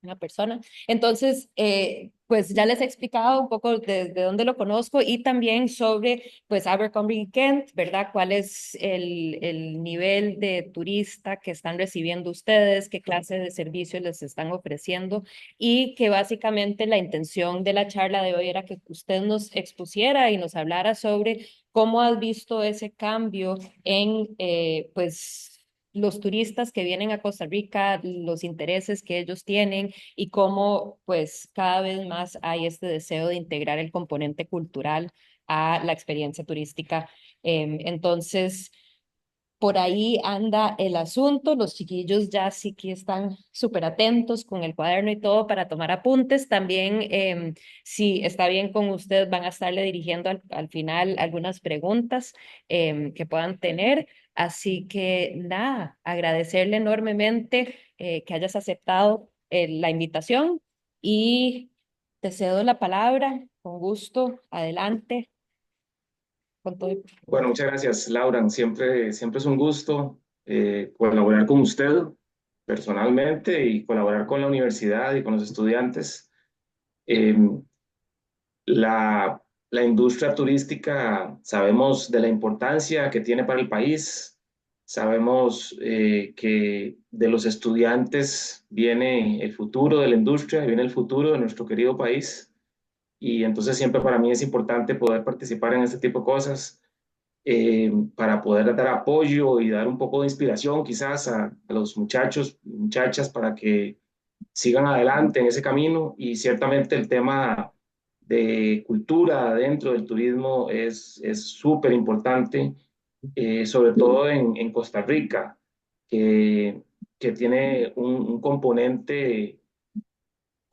una persona. Entonces, pues ya les he explicado un poco de dónde lo conozco y también sobre, pues, Abercrombie y Kent, ¿verdad? ¿Cuál es el nivel de turista que están recibiendo ustedes? ¿Qué clase de servicios les están ofreciendo? Y que básicamente la intención de la charla de hoy era que usted nos expusiera y nos hablara sobre cómo has visto ese cambio en, pues, los turistas que vienen a Costa Rica, los intereses que ellos tienen y cómo pues cada vez más hay este deseo de integrar el componente cultural a la experiencia turística. Entonces, por ahí anda el asunto. Los chiquillos ya sí que están súper atentos con el cuaderno y todo para tomar apuntes. También, si está bien con usted, van a estarle dirigiendo al final algunas preguntas que puedan tener. Así que nada, agradecerle enormemente que hayas aceptado la invitación y te cedo la palabra. Con gusto, adelante. Con todo. Bueno, muchas gracias, Laura. Siempre es un gusto colaborar con usted personalmente y colaborar con la universidad y con los estudiantes. Eh, la industria turística, sabemos de la importancia que tiene para el país, sabemos que de los estudiantes viene el futuro de la industria, viene el futuro de nuestro querido país. Y entonces siempre para mí es importante poder participar en este tipo de cosas para poder dar apoyo y dar un poco de inspiración quizás a los muchachos y muchachas para que sigan adelante en ese camino. Y ciertamente el tema de cultura dentro del turismo es súper importante, sobre todo en Costa Rica, que, que tiene un componente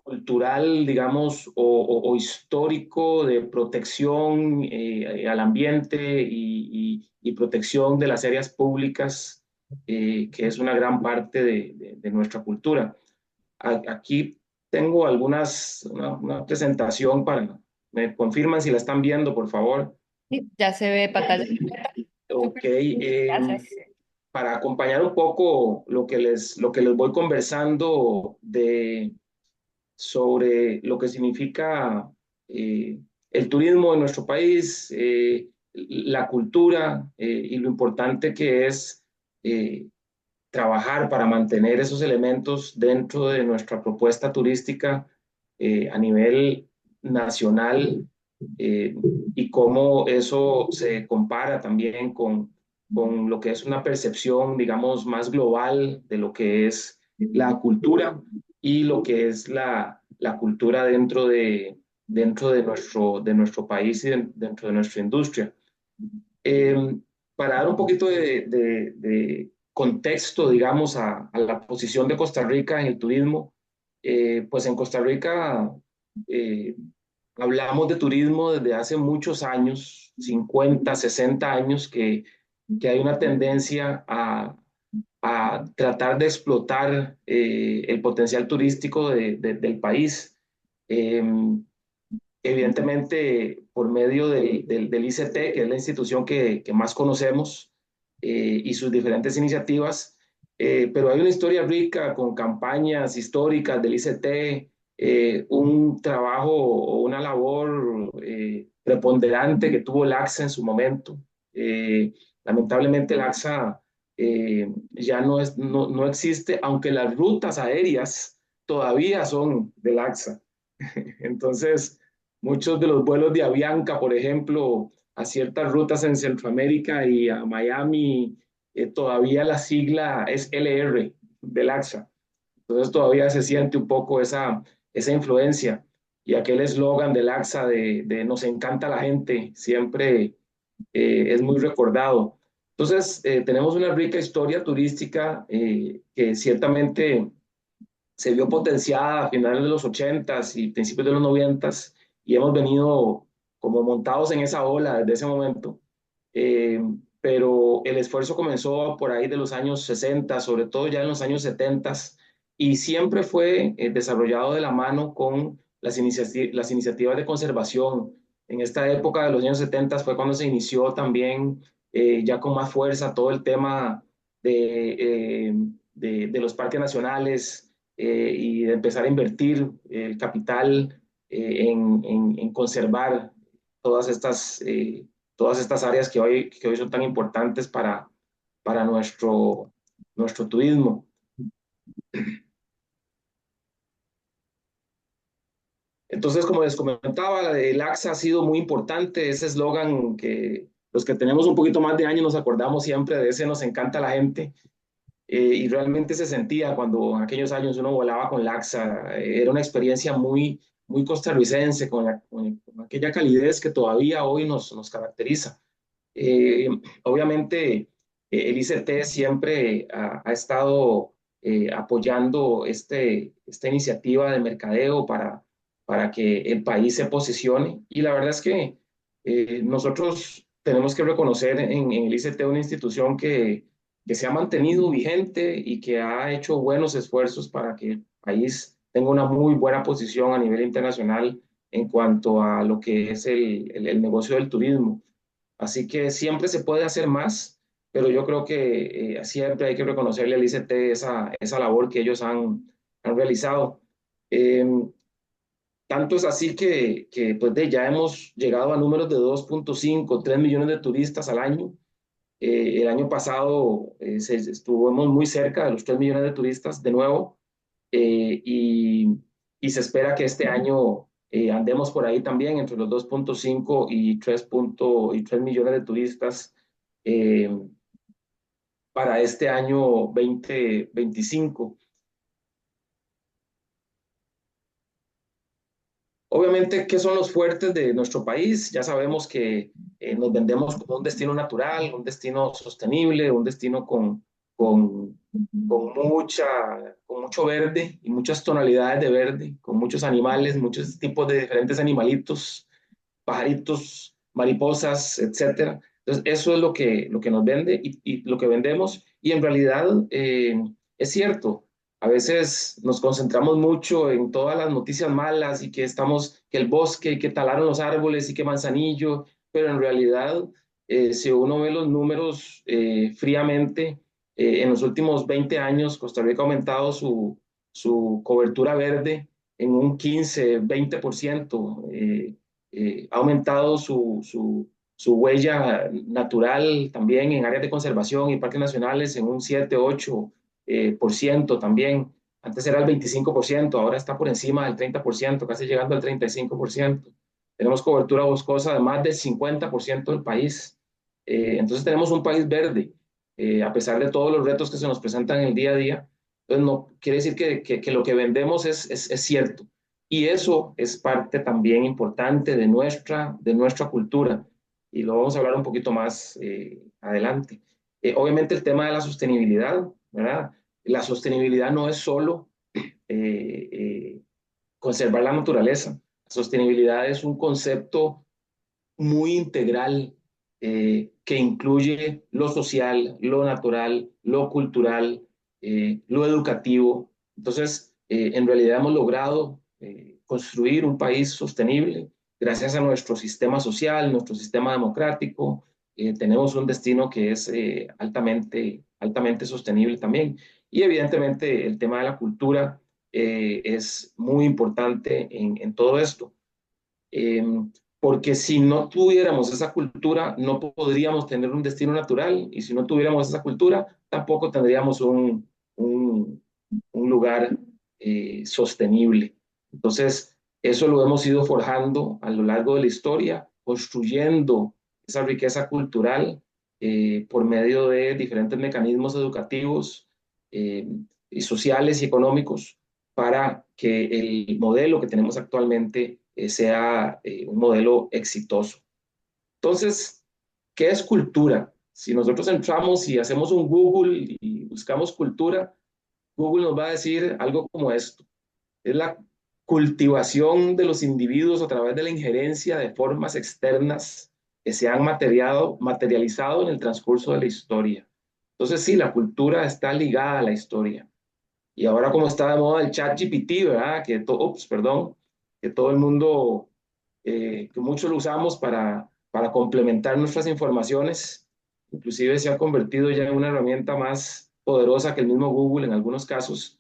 cultural, digamos, o histórico de protección al ambiente y protección de las áreas públicas, que es una gran parte de nuestra cultura. Aquí tengo una presentación para, me confirman si la están viendo, por favor. Sí, ya se ve pantalla. Ok, Súper. Gracias. para acompañar un poco lo que les voy conversando sobre lo que significa el turismo en nuestro país, la cultura y lo importante que es eh, trabajar para mantener esos elementos dentro de nuestra propuesta turística a nivel nacional eh, y cómo eso se compara también con lo que es una percepción, digamos, más global de lo que es la cultura y lo que es la cultura dentro de nuestro país y dentro de nuestra industria. Eh, para dar un poquito de contexto, digamos, a la posición de Costa Rica en el turismo, pues en Costa Rica eh, hablamos de turismo desde hace muchos años, 50, 60 años, que hay una tendencia a tratar de explotar el potencial turístico del país. Eh, Evidentemente, por medio del ICT, que es la institución que más conocemos, y sus diferentes iniciativas, pero hay una historia rica con campañas históricas del ICT, un trabajo o una labor preponderante que tuvo el AXA en su momento. Lamentablemente el AXA ya no existe, aunque las rutas aéreas todavía son del AXA. Entonces, muchos de los vuelos de Avianca, por ejemplo, a ciertas rutas en Centroamérica y a Miami, todavía la sigla es LR del AXA. Entonces todavía se siente un poco esa influencia y aquel eslogan del AXA de nos encanta la gente, siempre es muy recordado. Entonces, tenemos una rica historia turística que ciertamente se vio potenciada a finales de los 80s y principios de los 90s y hemos venido como montados en esa ola desde ese momento. Eh, pero el esfuerzo comenzó por ahí de los años 60, sobre todo ya en los años 70, y siempre fue desarrollado de la mano con las iniciativas de conservación. En esta época de los años 70 fue cuando se inició también ya con más fuerza todo el tema de, de los parques nacionales, y de empezar a invertir el capital en conservar todas estas áreas que hoy son tan importantes para nuestro turismo. Entonces, como les comentaba, el AXA ha sido muy importante, ese eslogan que los que tenemos un poquito más de años nos acordamos siempre de ese, nos encanta la gente, y realmente se sentía cuando en aquellos años uno volaba con Laxa. Era una experiencia muy costarricense, con aquella calidez que todavía hoy nos caracteriza. Eh, Obviamente, el ICT siempre ha estado apoyando esta iniciativa de mercadeo para que el país se posicione, y la verdad es que nosotros tenemos que reconocer en el ICT una institución que se ha mantenido vigente y que ha hecho buenos esfuerzos para que el país tenga una muy buena posición a nivel internacional en cuanto a lo que es el negocio del turismo. Así que siempre se puede hacer más, pero yo creo que siempre hay que reconocerle al ICT esa labor que ellos han realizado. Eh, Tanto es así que pues ya hemos llegado a números de 2.5, 3 millones de turistas al año. El año pasado estuvimos muy cerca de los 3 millones de turistas de nuevo, eh, y, y se espera que este año andemos por ahí también entre los 2.5 y 3 millones de turistas eh, para este año 2025. Obviamente, ¿qué son los fuertes de nuestro país? Ya sabemos que nos vendemos como un destino natural, un destino sostenible, un destino con, con mucho verde y muchas tonalidades de verde, con muchos animales, muchos tipos de diferentes animalitos, pajaritos, mariposas, etcétera. Entonces, eso es lo que nos vende y lo que vendemos. Y en realidad es cierto, a veces nos concentramos mucho en todas las noticias malas y que estamos, que el bosque, y que talaron los árboles y que Manzanillo, pero en realidad, si uno ve los números fríamente, en los últimos 20 años Costa Rica ha aumentado su cobertura verde en un 15-20%. Ha aumentado su huella natural también en áreas de conservación y parques nacionales en un 7-8% también. Antes era el 25%, ahora está por encima del 30%, casi llegando al 35%. Tenemos cobertura boscosa de más del 50% del país. Entonces tenemos un país verde, a pesar de todos los retos que se nos presentan en el día a día. Entonces no quiere decir que lo que vendemos es cierto. Y eso es parte también importante de nuestra cultura, y lo vamos a hablar un poquito más adelante. Obviamente el tema de la sostenibilidad, ¿verdad? La sostenibilidad no es solo eh, eh, conservar la naturaleza. La sostenibilidad es un concepto muy integral, que incluye lo social, lo natural, lo cultural, lo educativo. Entonces, en realidad hemos logrado construir un país sostenible gracias a nuestro sistema social, nuestro sistema democrático. Tenemos un destino que es altamente sostenible también. Y evidentemente el tema de la cultura es muy importante en todo esto. Eh, Porque si no tuviéramos esa cultura, no podríamos tener un destino natural, y si no tuviéramos esa cultura, tampoco tendríamos un lugar sostenible. Entonces, eso lo hemos ido forjando a lo largo de la historia, construyendo esa riqueza cultural por medio de diferentes mecanismos educativos eh, y sociales y económicos, para que el modelo que tenemos actualmente sea un modelo exitoso. Entonces, ¿qué es cultura? Si nosotros entramos y hacemos un Google y buscamos cultura, Google nos va a decir algo como esto: es la cultivación de los individuos a través de la injerencia de formas externas que se han materializado en el transcurso de la historia. Entonces, sí, la cultura está ligada a la historia. Y ahora, como está de moda el chat GPT, ¿verdad? Perdón, que todo el mundo, que muchos lo usamos para complementar nuestras informaciones, inclusive se ha convertido ya en una herramienta más poderosa que el mismo Google en algunos casos.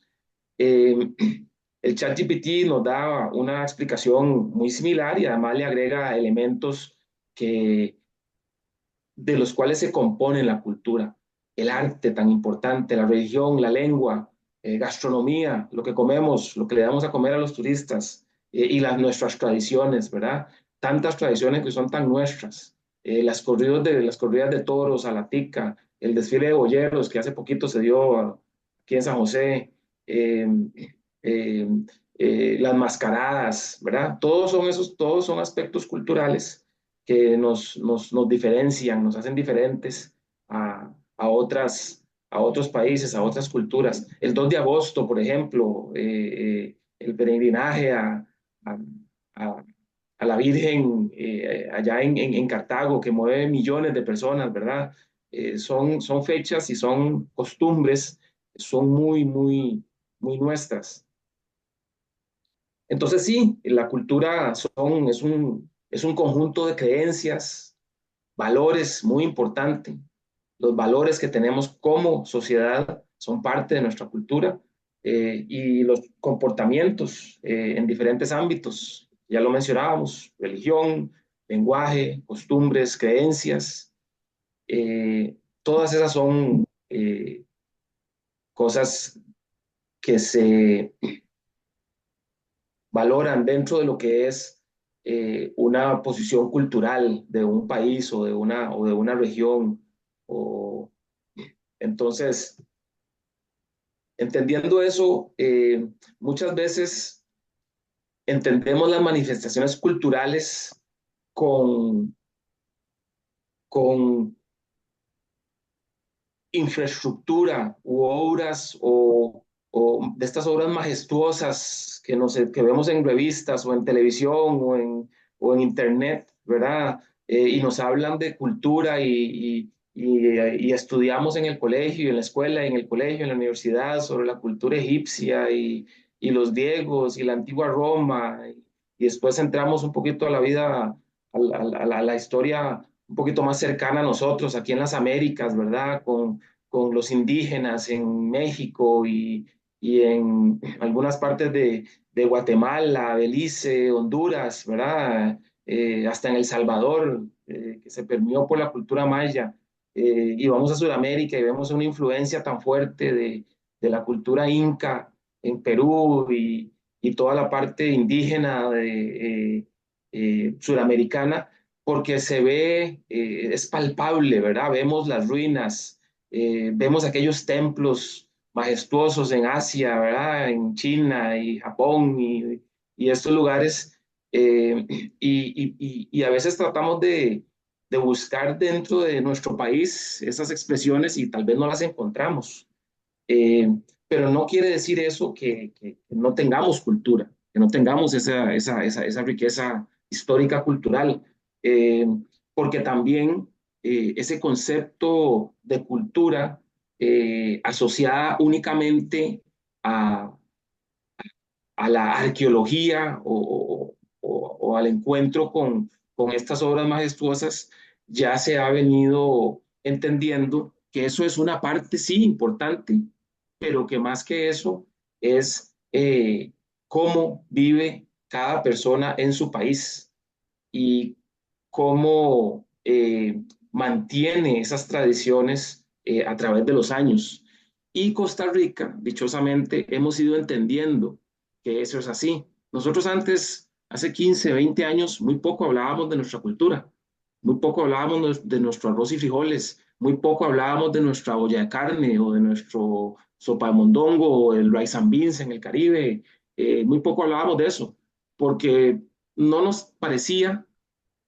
Eh, el ChatGPT nos da una explicación muy similar y además le agrega elementos que, de los cuales se compone la cultura, el arte tan importante, la religión, la lengua, gastronomía, lo que comemos, lo que le damos a comer a los turistas y nuestras tradiciones, ¿verdad? Tantas tradiciones que son tan nuestras. Las corridas de toros a la tica, el desfile de boyeros que hace poquito se dio aquí en San José, eh, eh, las mascaradas, ¿verdad? Todos son aspectos culturales que nos diferencian, nos hacen diferentes a otros países, a otras culturas. El 2 de agosto, por ejemplo, el peregrinaje a, a, a la Virgen allá en Cartago, que mueve millones de personas, ¿verdad? Son fechas y son costumbres, son muy nuestras. Entonces sí, la cultura es un conjunto de creencias, valores muy importante. Los valores que tenemos como sociedad son parte de nuestra cultura y los comportamientos en diferentes ámbitos. Ya lo mencionábamos, religión, lenguaje, costumbres, creencias. Todas esas son cosas que se valoran dentro de lo que es una posición cultural de un país o de una región. O, entonces, entendiendo eso, muchas veces entendemos las manifestaciones culturales con, con infraestructura u obras o de estas obras majestuosas que vemos en revistas o en televisión o en internet, ¿verdad? Y nos hablan de cultura y estudiamos en el colegio, en la escuela, en el colegio, en la universidad sobre la cultura egipcia y los griegos y la antigua Roma y después entramos un poquito a la vida, a la historia un poquito más cercana a nosotros, aquí en las Américas, ¿verdad? Con los indígenas en México y en algunas partes de Guatemala, Belice, Honduras, ¿verdad? Hasta en El Salvador, que se permeó por la cultura maya. Y vamos a Sudamérica y vemos una influencia tan fuerte de la cultura inca en Perú y toda la parte indígena sudamericana porque se ve, es palpable, ¿verdad? Vemos las ruinas, vemos aquellos templos majestuosos en Asia, ¿verdad? En China y Japón y estos lugares. Y a veces tratamos de buscar dentro de nuestro país esas expresiones y tal vez no las encontramos. Eh, pero no quiere decir eso que no tengamos cultura, que no tengamos esa riqueza histórica cultural, eh, porque también ese concepto de cultura asociada únicamente a, a la arqueología o al encuentro con estas obras majestuosas, ya se ha venido entendiendo que eso es una parte, sí, importante, pero que más que eso es cómo vive cada persona en su país y cómo mantiene esas tradiciones a través de los años. Y Costa Rica, dichosamente, hemos ido entendiendo que eso es así. Nosotros antes, hace 15, 20 años, muy poco hablábamos de nuestra cultura, muy poco hablábamos de nuestro arroz y frijoles, muy poco hablábamos de nuestra olla de carne o de nuestro sopa de mondongo o el rice and beans en el Caribe, muy poco hablábamos de eso, porque no nos parecía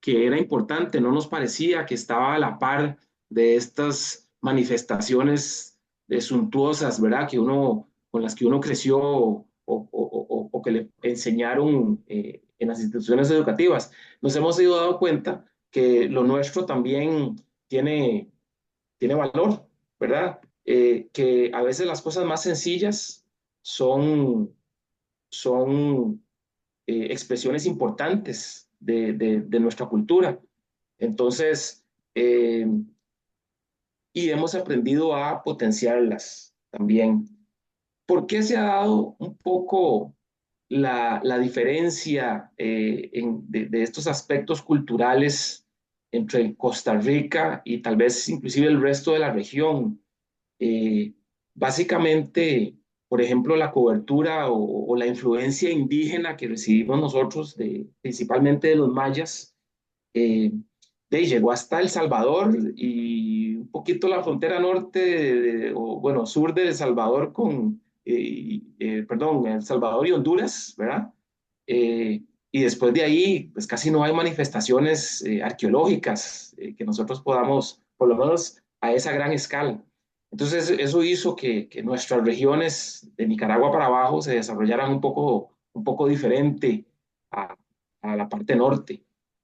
que era importante, no nos parecía que estaba a la par de estas manifestaciones suntuosas, ¿verdad? Con las que uno creció o que le enseñaron en las instituciones educativas. Nos hemos ido dando cuenta que lo nuestro también tiene valor, ¿verdad? Que a veces las cosas más sencillas son expresiones importantes de nuestra cultura. Entonces, eh, y hemos aprendido a potenciarlas también, ¿Por qué se ha dado un poco la diferencia de estos aspectos culturales entre Costa Rica y tal vez inclusive el resto de la región? Eh, Básicamente, por ejemplo, la cobertura o la influencia indígena que recibimos nosotros, principalmente de los mayas, eh, llegó hasta El Salvador y un poquito la frontera norte, o bueno, sur de El Salvador perdón, El Salvador y Honduras, ¿verdad? Y después de ahí, pues casi no hay manifestaciones arqueológicas que nosotros podamos, por lo menos a esa gran escala. Entonces, eso hizo que nuestras regiones de Nicaragua para abajo se desarrollaran un poco diferente a, a la parte norte.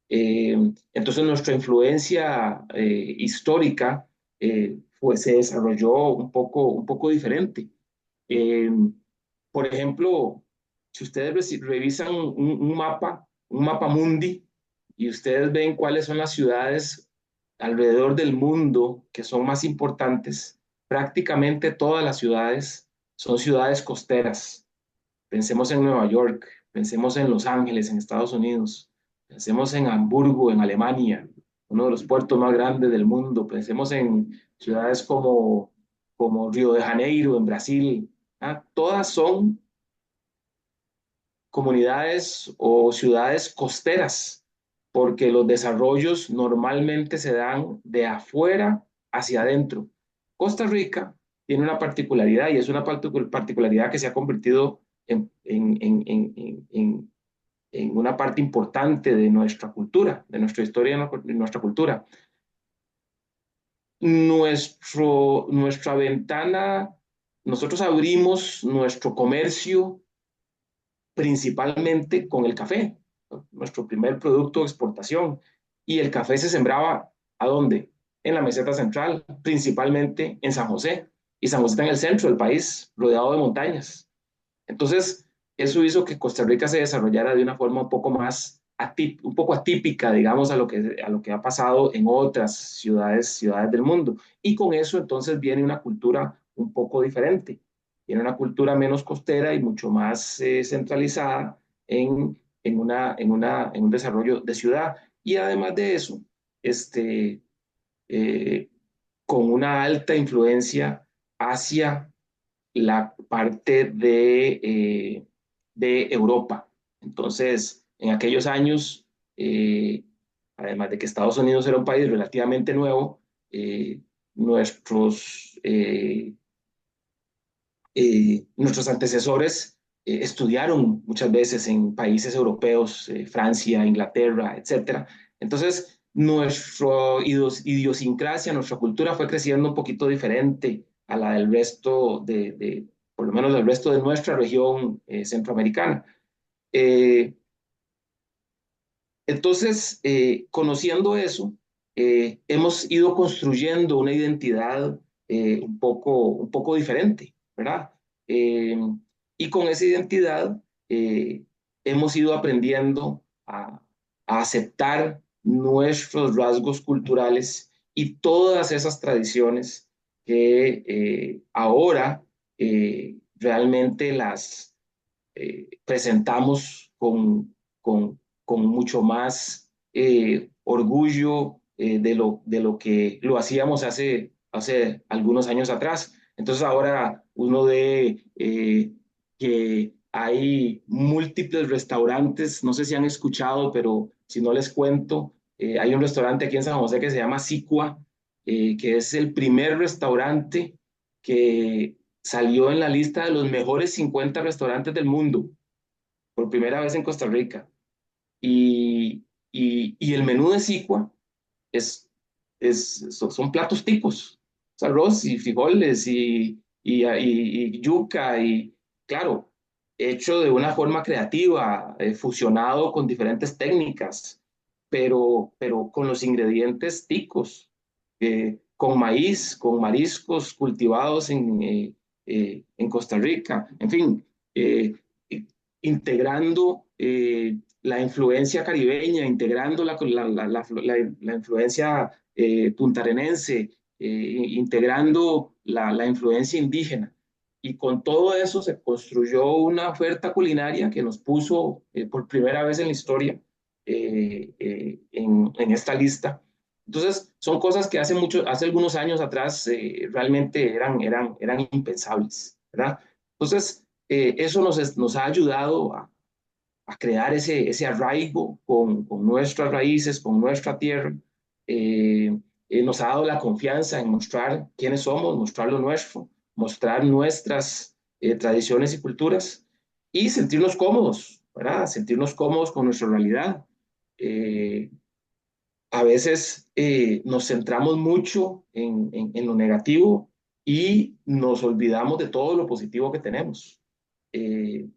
Eh, entonces nuestra influencia histórica se desarrolló un poco diferente. Eh, por ejemplo, si ustedes revisan un mapa mundi, y ustedes ven cuáles son las ciudades alrededor del mundo que son más importantes, prácticamente todas las ciudades son ciudades costeras. Pensemos en Nueva York, pensemos en Los Ángeles, en Estados Unidos, pensemos en Hamburgo, en Alemania, uno de los puertos más grandes del mundo, pensemos en ciudades como Río de Janeiro, en Brasil. ¿Ah? Todas son comunidades o ciudades costeras, porque los desarrollos normalmente se dan de afuera hacia adentro. Costa Rica tiene una particularidad y es una particularidad que se ha convertido en una parte importante de nuestra cultura, de nuestra historia, de nuestra cultura. Nuestra ventana, nosotros abrimos nuestro comercio principalmente con el café, ¿no? Nuestro primer producto de exportación. Y el café se sembraba, ¿a dónde? En la meseta central, principalmente en San José. Y San José está en el centro del país, rodeado de montañas. Entonces, eso hizo que Costa Rica se desarrollara de una forma un poco más un poco atípica, digamos, a lo que ha pasado en otras ciudades del mundo. Y con eso entonces viene una cultura un poco diferente. Viene una cultura menos costera y mucho más centralizada en un desarrollo de ciudad. Y además de eso, este, eh, con una alta influencia hacia la parte de Europa. Entonces, en aquellos años, eh, además de que Estados Unidos era un país relativamente nuevo, nuestros, nuestros antecesores estudiaron muchas veces en países europeos, Francia, Inglaterra, etcétera. Entonces, nuestra idiosincrasia, nuestra cultura fue creciendo un poquito diferente a la del resto por lo menos del resto de nuestra región centroamericana. Eh, entonces, conociendo eso, hemos ido construyendo una identidad un poco diferente, ¿verdad? Eh, y con esa identidad hemos ido aprendiendo a aceptar nuestros rasgos culturales y todas esas tradiciones que ahora realmente las presentamos con mucho más orgullo de lo que lo hacíamos hace algunos años atrás. Entonces ahora uno ve que hay múltiples restaurantes, no sé si han escuchado, pero si no les cuento, hay un restaurante aquí en San José que se llama Sicua, que es el primer restaurante que salió en la lista de los mejores 50 restaurantes del mundo por primera vez en Costa Rica. Y el menú de Sicua es, son platos tipos, o sea, arroz y frijoles y yuca y, claro, hecho de una forma creativa, fusionado con diferentes técnicas, pero con los ingredientes ticos, con maíz, con mariscos cultivados en Costa Rica, en fin, integrando la influencia caribeña, integrando la influencia puntarenense, integrando la influencia indígena. Y con todo eso se construyó una oferta culinaria que nos puso por primera vez en la historia en esta lista. Entonces, son cosas que hace algunos años atrás realmente eran impensables, ¿verdad? Entonces, eso nos ha ayudado a crear ese arraigo con nuestras raíces, con nuestra tierra. Eh, Nos ha dado la confianza en mostrar quiénes somos, mostrar lo nuestro, mostrar nuestras tradiciones y culturas y sentirnos cómodos, ¿verdad? Sentirnos cómodos con nuestra realidad. Eh, a veces nos centramos mucho en lo negativo y nos olvidamos de todo lo positivo que tenemos. Eh,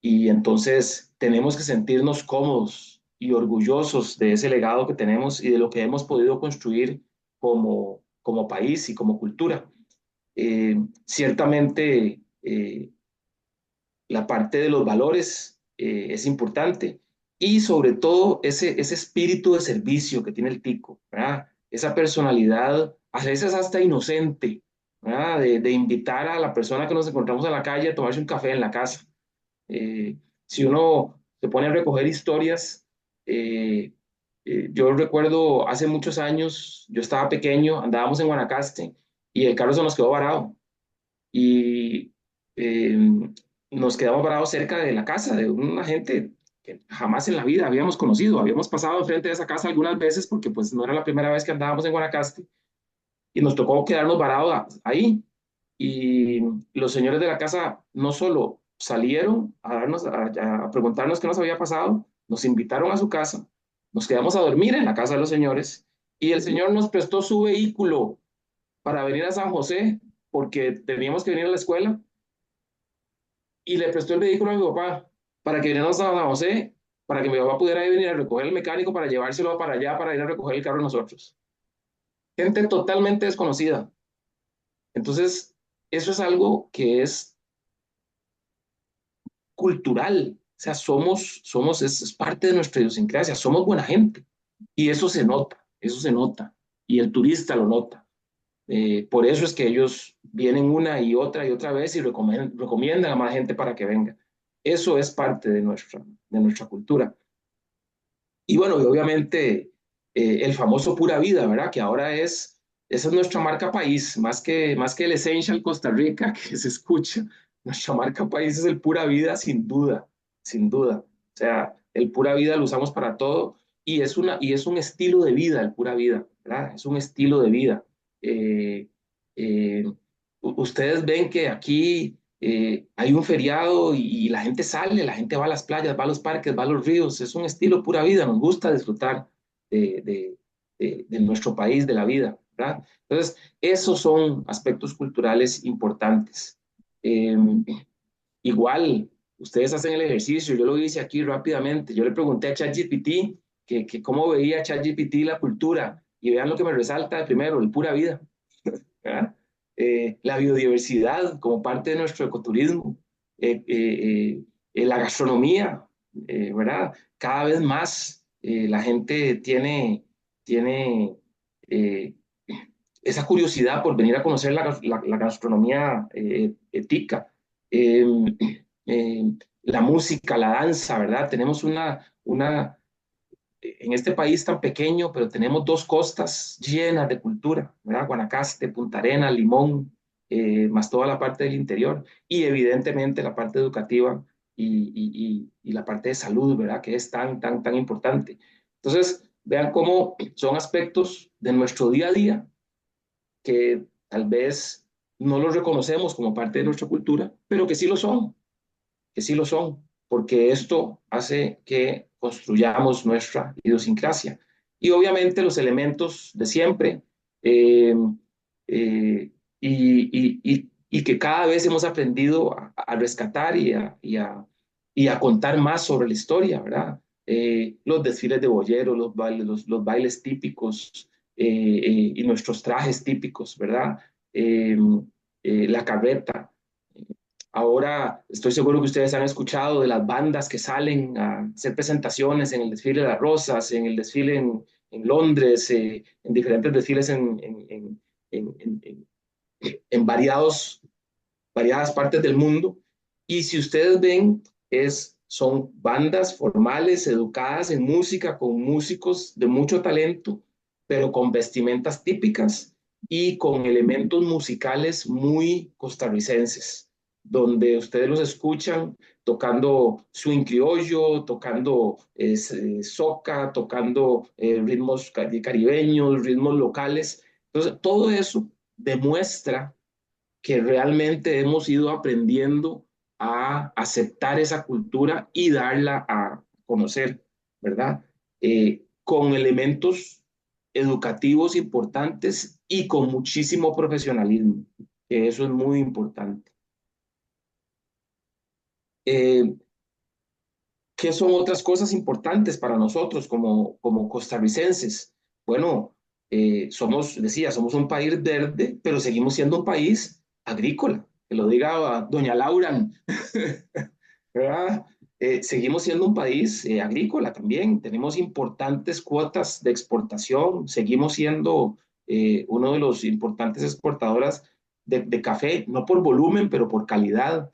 y entonces tenemos que sentirnos cómodos y orgullosos de ese legado que tenemos y de lo que hemos podido construir como país y como cultura. Ciertamente, la parte de los valores es importante y sobre todo ese espíritu de servicio que tiene el tico, ¿verdad? Esa personalidad, a veces hasta inocente, ¿verdad? De invitar a la persona que nos encontramos en la calle a tomarse un café en la casa. Si uno se pone a recoger historias, eh, yo recuerdo hace muchos años, yo estaba pequeño, andábamos en Guanacaste y el carro se nos quedó varado y eh, nos quedamos parados cerca de la casa de una gente que jamás en la vida habíamos conocido. Habíamos pasado enfrente de esa casa algunas veces porque pues no era la primera vez que andábamos en Guanacaste y nos tocó quedarnos varados ahí. Y los señores de la casa no solo salieron a preguntarnos qué nos había pasado, nos invitaron a su casa, nos quedamos a dormir en la casa de los señores y el señor nos prestó su vehículo para venir a San José porque teníamos que venir a la escuela y le prestó el vehículo a mi papá para que viniéramos a San José, para que mi papá pudiera venir a recoger el mecánico para llevárselo para allá, para ir a recoger el carro de nosotros. Gente totalmente desconocida. Entonces, eso es algo que es cultural. O sea, es parte de nuestra idiosincrasia, somos buena gente. Y eso se nota. Y el turista lo nota. Por eso es que ellos vienen una y otra vez y recomiendan a más gente para que venga. Eso es parte de nuestra cultura. Y bueno, y obviamente el famoso Pura Vida, ¿verdad? Que ahora esa es nuestra marca país, más que el Essential Costa Rica que se escucha. Nuestra marca país es el Pura Vida, sin duda, sin duda. O sea, el Pura Vida lo usamos para todo y es un estilo de vida, el Pura Vida, ¿verdad? Es un estilo de vida. Eh, eh, Ustedes ven que aquí hay un feriado y la gente sale, la gente va a las playas, va a los parques, va a los ríos, es un estilo pura vida, nos gusta disfrutar de, de, de nuestro país, de la vida, ¿verdad? Entonces, esos son aspectos culturales importantes. Eh, Igual, ustedes hacen el ejercicio, yo lo hice aquí rápidamente, yo le pregunté a ChatGPT que cómo veía ChatGPT la cultura y vean lo que me resalta de primero, el pura vida. ¿Verdad? La biodiversidad como parte de nuestro ecoturismo, la gastronomía, ¿verdad? Cada vez más la gente tiene eh, esa curiosidad por venir a conocer la gastronomía tica, eh, eh, la música, la danza, ¿verdad? Tenemos en este país tan pequeño, pero tenemos dos costas llenas de cultura, ¿verdad? Guanacaste, Punta Arenas, Limón, más toda la parte del interior y evidentemente la parte educativa y la parte de salud, ¿verdad? Que es tan importante. Entonces, vean cómo son aspectos de nuestro día a día que tal vez no los reconocemos como parte de nuestra cultura, pero que sí lo son, porque esto hace que construyamos nuestra idiosincrasia. Y obviamente los elementos de siempre, eh, eh, y que cada vez hemos aprendido a rescatar y a contar más sobre la historia, ¿verdad? Los desfiles de boyeros, los bailes típicos y nuestros trajes típicos, ¿verdad? La carreta, ahora estoy seguro que ustedes han escuchado de las bandas que salen a hacer presentaciones en el desfile de las Rosas, en el desfile en Londres, en diferentes desfiles en variados variadas partes del mundo. Y si ustedes ven, son bandas formales, educadas en música, con músicos de mucho talento, pero con vestimentas típicas y con elementos musicales muy costarricenses, donde ustedes los escuchan tocando swing criollo, tocando soca, tocando ritmos caribeños, ritmos locales. Entonces, todo eso demuestra que realmente hemos ido aprendiendo a aceptar esa cultura y darla a conocer, ¿verdad? Con elementos educativos importantes y con muchísimo profesionalismo, que eso es muy importante. Eh, ¿Qué son otras cosas importantes para nosotros como costarricenses? Bueno, somos un país verde, pero seguimos siendo un país agrícola. Que lo diga doña Laura, ¿verdad? Seguimos siendo un país agrícola también. Tenemos importantes cuotas de exportación. Seguimos siendo uno de los importantes exportadoras de café, no por volumen, pero por calidad.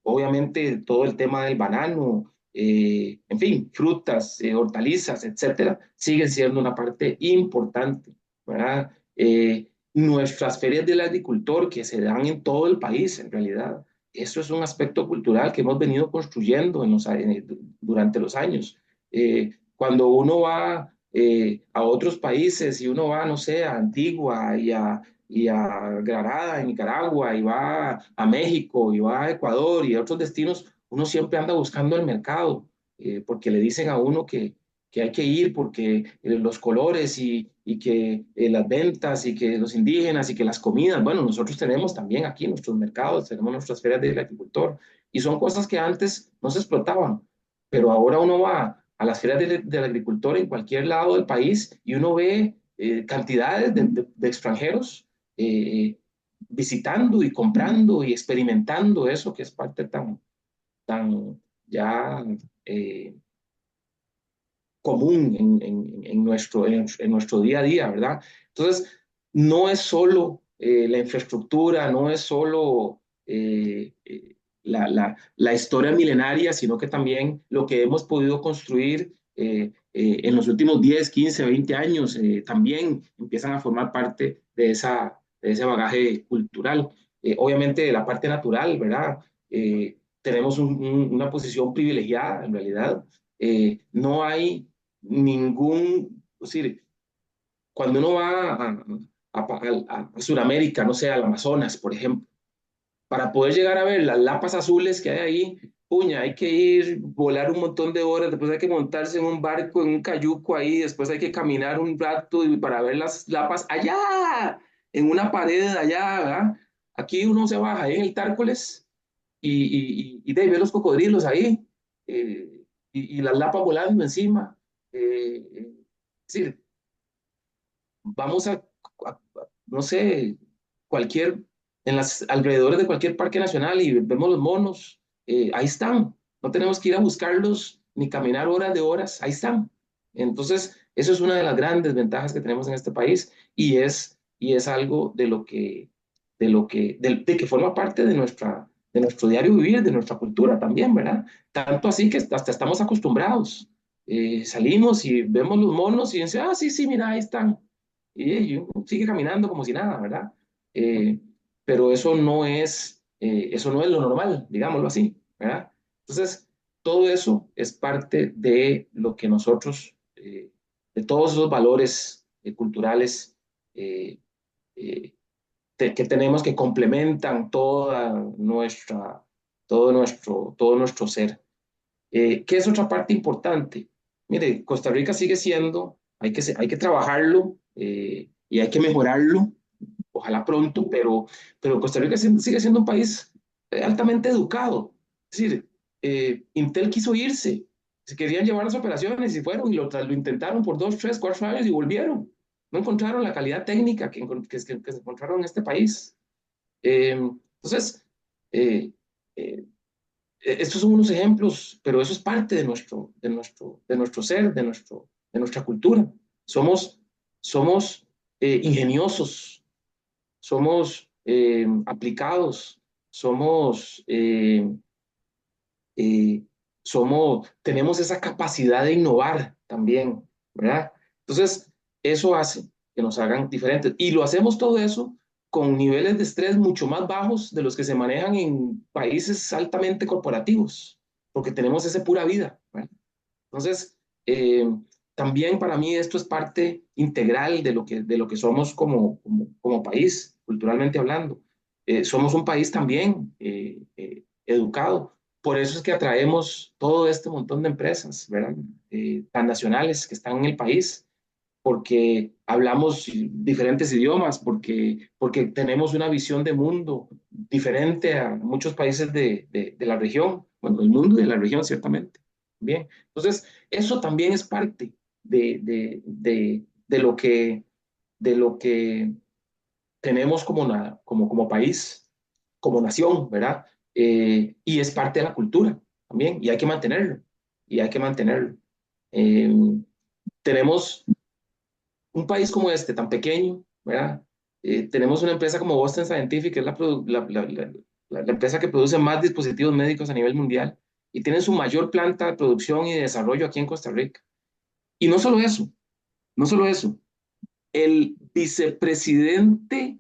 Obviamente, todo el tema del banano, en fin, frutas, hortalizas, etcétera, siguen siendo una parte importante, ¿verdad? Nuestras ferias del agricultor que se dan en todo el país, en realidad eso es un aspecto cultural que hemos venido construyendo durante los años. Cuando uno va a otros países y uno va, no sé, a Antigua y a Granada, en Nicaragua, y va a México, y va a Ecuador y a otros destinos, uno siempre anda buscando el mercado, porque le dicen a uno que hay que ir porque los colores y que las ventas y que los indígenas y que las comidas, bueno, nosotros tenemos también aquí nuestros mercados, tenemos nuestras ferias del agricultor y son cosas que antes no se explotaban, pero ahora uno va a las ferias del agricultor en cualquier lado del país y uno ve cantidades de extranjeros eh, visitando y comprando y experimentando eso que es parte tan ya común en nuestro día a día, ¿verdad? Entonces, no es solo la infraestructura, no es solo la historia milenaria, sino que también lo que hemos podido construir en los últimos 10, 15, 20 años también empiezan a formar parte de ese bagaje cultural. Obviamente, la parte natural, ¿verdad? Tenemos una posición privilegiada, en realidad. No hay es decir, cuando uno va a Sudamérica, no sé, al Amazonas, por ejemplo, para poder llegar a ver las lapas azules que hay ahí, puña, hay que ir, volar un montón de horas, después hay que montarse en un barco, en un cayuco ahí, después hay que caminar un rato y para ver las lapas allá, en una pared allá, ¿verdad? Aquí uno se baja ahí en el Tárcoles y de ahí ve los cocodrilos ahí y las lapas volando encima. Es decir, vamos no sé, cualquier, en las alrededores de cualquier parque nacional y vemos los monos, ahí están. No tenemos que ir a buscarlos ni caminar horas de horas, ahí están. Entonces, eso es una de las grandes ventajas que tenemos en este país y es algo de que forma parte de nuestro diario vivir, de nuestra cultura también, ¿verdad? Tanto así que hasta estamos acostumbrados. Salimos y vemos los monos y dicen, ah, sí, sí, mira, ahí están y uno sigue caminando como si nada, ¿verdad? Eh, pero eso no es lo normal, digámoslo así, ¿verdad? Entonces, todo eso es parte de lo que nosotros, de todos esos valores culturales eh, eh, que tenemos que complementan todo nuestro ser. ¿Qué es otra parte importante? Mire, Costa Rica sigue siendo, hay que trabajarlo y hay que mejorarlo, ojalá pronto, pero Costa Rica sigue siendo un país altamente educado. Es decir, Intel quiso irse, se querían llevar las operaciones y fueron y lo intentaron por 2, 3, 4 años y volvieron. No encontraron la calidad técnica que se encontraron en este país. Entonces, eh, eh, estos son unos ejemplos, pero eso es parte de nuestro ser, de nuestra cultura. Somos ingeniosos, somos aplicados, somos, eh, tenemos esa capacidad de innovar también, ¿verdad? Entonces, eso hace que nos hagan diferentes. Y lo hacemos todo eso con niveles de estrés mucho más bajos de los que se manejan en países altamente corporativos, porque tenemos esa pura vida, ¿verdad? Entonces, también para mí esto es parte integral de lo que somos como país, culturalmente hablando. Somos un país también educado. Por eso es que atraemos todo este montón de empresas, ¿verdad? Tan nacionales que están en el país, porque hablamos diferentes idiomas, porque tenemos una visión de mundo diferente a muchos países de la región, bueno, del mundo y de la región, ciertamente. Bien, entonces eso también es parte de lo que tenemos como país, como nación, ¿verdad? Y es parte de la cultura también, y hay que mantenerlo, y hay que mantenerlo. Eh, tenemos un país como este, tan pequeño, ¿verdad? Tenemos una empresa como Boston Scientific, que es la empresa que produce más dispositivos médicos a nivel mundial, y tiene su mayor planta de producción y de desarrollo aquí en Costa Rica. Y no solo eso, no solo eso, el vicepresidente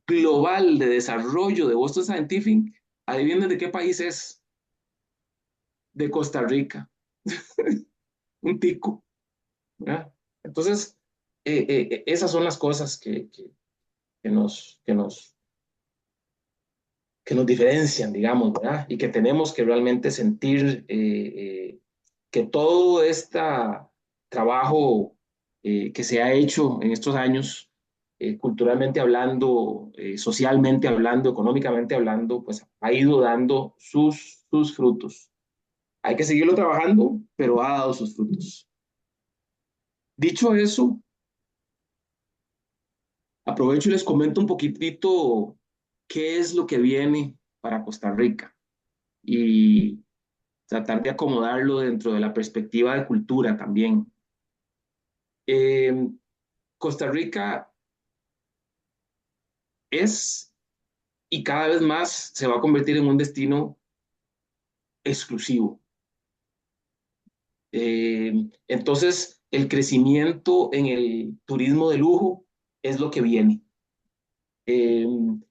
global de desarrollo de Boston Scientific, adivinen de qué país es, de Costa Rica, un tico, ¿verdad? Entonces, esas son las cosas que nos diferencian, digamos, ¿verdad? Y que tenemos que realmente sentir que todo este trabajo que se ha hecho en estos años, culturalmente hablando, socialmente hablando, económicamente hablando, pues ha ido dando sus frutos. Hay que seguirlo trabajando, pero ha dado sus frutos. Dicho eso, aprovecho y les comento un poquitito qué es lo que viene para Costa Rica y tratar de acomodarlo dentro de la perspectiva de cultura también. Eh, Costa Rica es y cada vez más se va a convertir en un destino exclusivo. Entonces, el crecimiento en el turismo de lujo es lo que viene. Eh,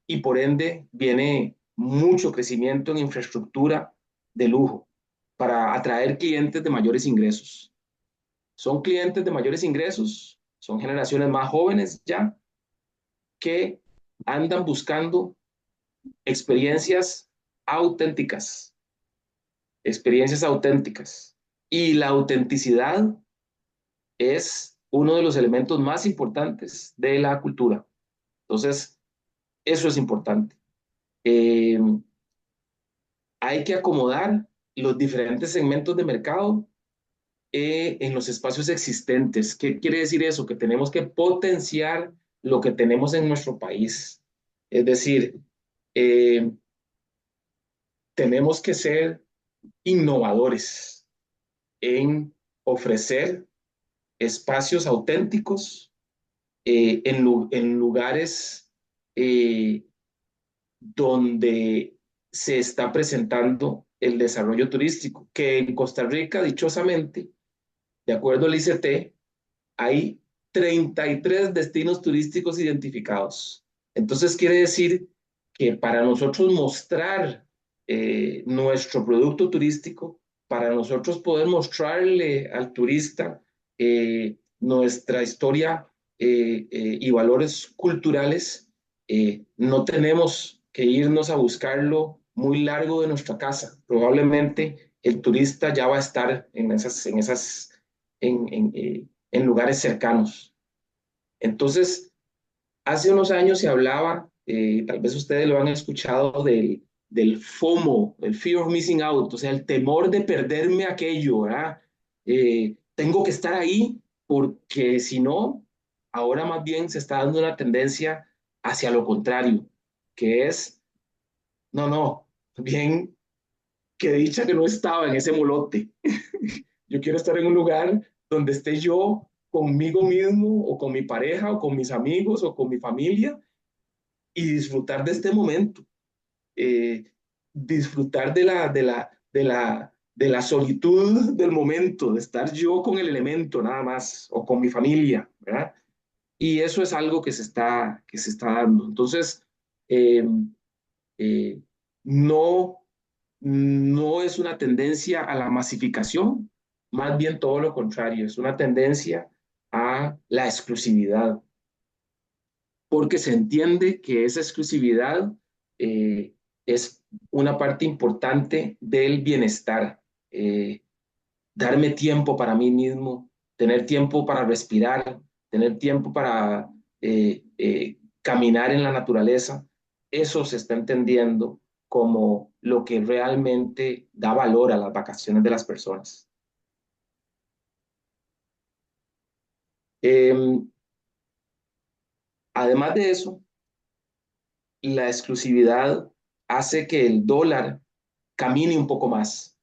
y por ende viene mucho crecimiento en infraestructura de lujo para atraer clientes de mayores ingresos. Son clientes de mayores ingresos, son generaciones más jóvenes ya que andan buscando experiencias auténticas, experiencias auténticas. Y la autenticidad es uno de los elementos más importantes de la cultura. Entonces, eso es importante. Eh, hay que acomodar los diferentes segmentos de mercado en los espacios existentes. ¿Qué quiere decir eso? Que tenemos que potenciar lo que tenemos en nuestro país. Es decir, eh, tenemos que ser innovadores en ofrecer espacios auténticos en lugares eh, donde se está presentando el desarrollo turístico, que en Costa Rica, dichosamente, de acuerdo al ICT, hay 33 destinos turísticos identificados. Entonces quiere decir que para nosotros mostrar nuestro producto turístico, para nosotros poder mostrarle al turista nuestra historia y valores culturales, no tenemos que irnos a buscarlo muy largo de nuestra casa. Probablemente el turista ya va a estar en lugares cercanos. Entonces, hace unos años se hablaba, tal vez ustedes lo han escuchado, del FOMO, el Fear of Missing Out, o sea, el temor de perderme aquello, ¿verdad? Tengo que estar ahí porque si no, ahora más bien se está dando una tendencia hacia lo contrario, que es, no, no, bien, que dicha que no estaba en ese molote. Yo quiero estar en un lugar donde esté yo conmigo mismo o con mi pareja o con mis amigos o con mi familia y disfrutar de este momento. eh, disfrutar de la solitud del momento, de estar yo con el elemento nada más, o con mi familia, ¿verdad? Y eso es algo que se está dando. Entonces, eh, eh, no, no es una tendencia a la masificación, más bien todo lo contrario, es una tendencia a la exclusividad, porque se entiende que esa exclusividad eh, es una parte importante del bienestar. Darme tiempo para mí mismo, tener tiempo para respirar, tener tiempo para caminar en la naturaleza, eso se está entendiendo como lo que realmente da valor a las vacaciones de las personas. Eh, Además de eso, la exclusividad hace que el dólar camine un poco más,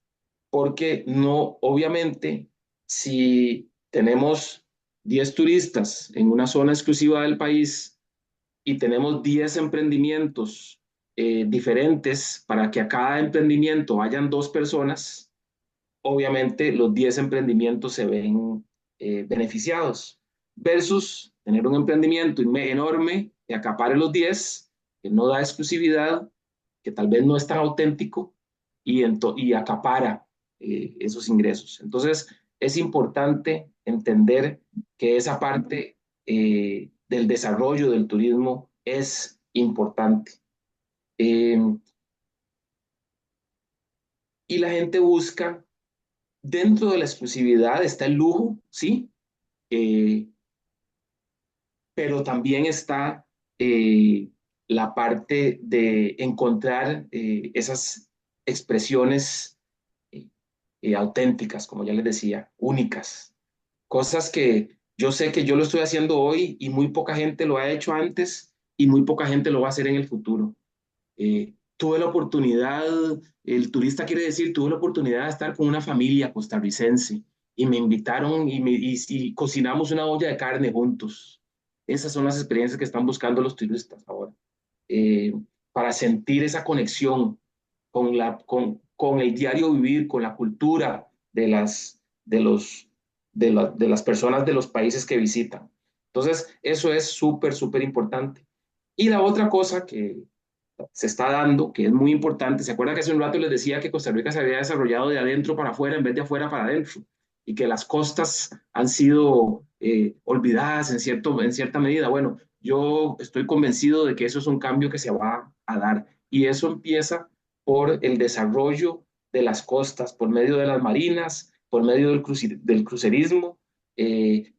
porque no, obviamente, si tenemos 10 turistas en una zona exclusiva del país y tenemos 10 emprendimientos diferentes para que a cada emprendimiento vayan 2 personas, obviamente los 10 emprendimientos se ven beneficiados, versus tener un emprendimiento enorme que acapare los 10, que no da exclusividad, que tal vez no es tan auténtico y acapara esos ingresos. Entonces, es importante entender que esa parte del desarrollo del turismo es importante. Eh, y la gente busca, dentro de la exclusividad está el lujo, ¿sí? Eh, pero también está la parte de encontrar esas expresiones eh, auténticas, como ya les decía, únicas, cosas que yo sé que yo lo estoy haciendo hoy y muy poca gente lo ha hecho antes y muy poca gente lo va a hacer en el futuro. Tuve la oportunidad, el turista quiere decir, tuve la oportunidad de estar con una familia costarricense y me invitaron y cocinamos una olla de carne juntos. Esas son las experiencias que están buscando los turistas ahora, eh, para sentir esa conexión con el diario vivir, con la cultura de las personas de los países que visitan. Entonces, eso es súper, súper importante. Y la otra cosa que se está dando, que es muy importante. ¿Se acuerdan que hace un rato les decía que Costa Rica se había desarrollado de adentro para afuera en vez de afuera para adentro? Y que las costas han sido olvidadas en cierta medida. Bueno, yo estoy convencido de que eso es un cambio que se va a dar. Y eso empieza por el desarrollo de las costas, por medio de las marinas, por medio del crucerismo,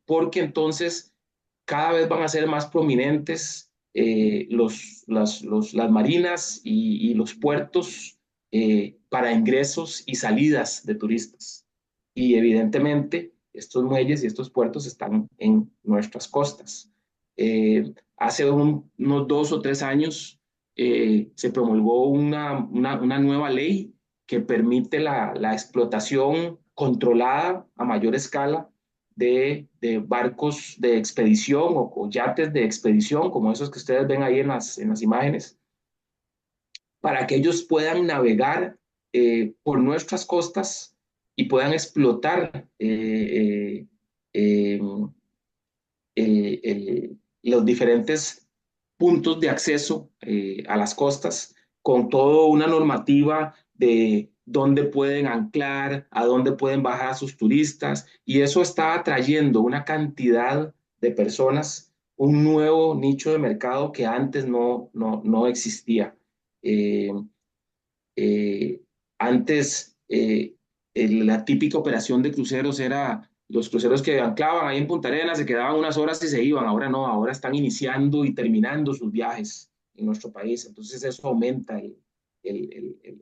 porque entonces cada vez van a ser más prominentes las marinas y los puertos para ingresos y salidas de turistas. Y evidentemente estos muelles y estos puertos están en nuestras costas. Hace unos 2 o 3 años se promulgó una nueva ley que permite la explotación controlada a mayor escala de barcos de expedición o yates de expedición, como esos que ustedes ven ahí en las imágenes, para que ellos puedan navegar por nuestras costas y puedan explotar eh, los diferentes puntos de acceso a las costas con toda una normativa de dónde pueden anclar, a dónde pueden bajar a sus turistas, y eso está atrayendo una cantidad de personas, un nuevo nicho de mercado que antes no existía. Eh, eh, Antes, la típica operación de cruceros era los cruceros que anclaban ahí en Punta Arenas, se quedaban unas horas y se iban. Ahora no, ahora están iniciando y terminando sus viajes en nuestro país. Entonces eso aumenta el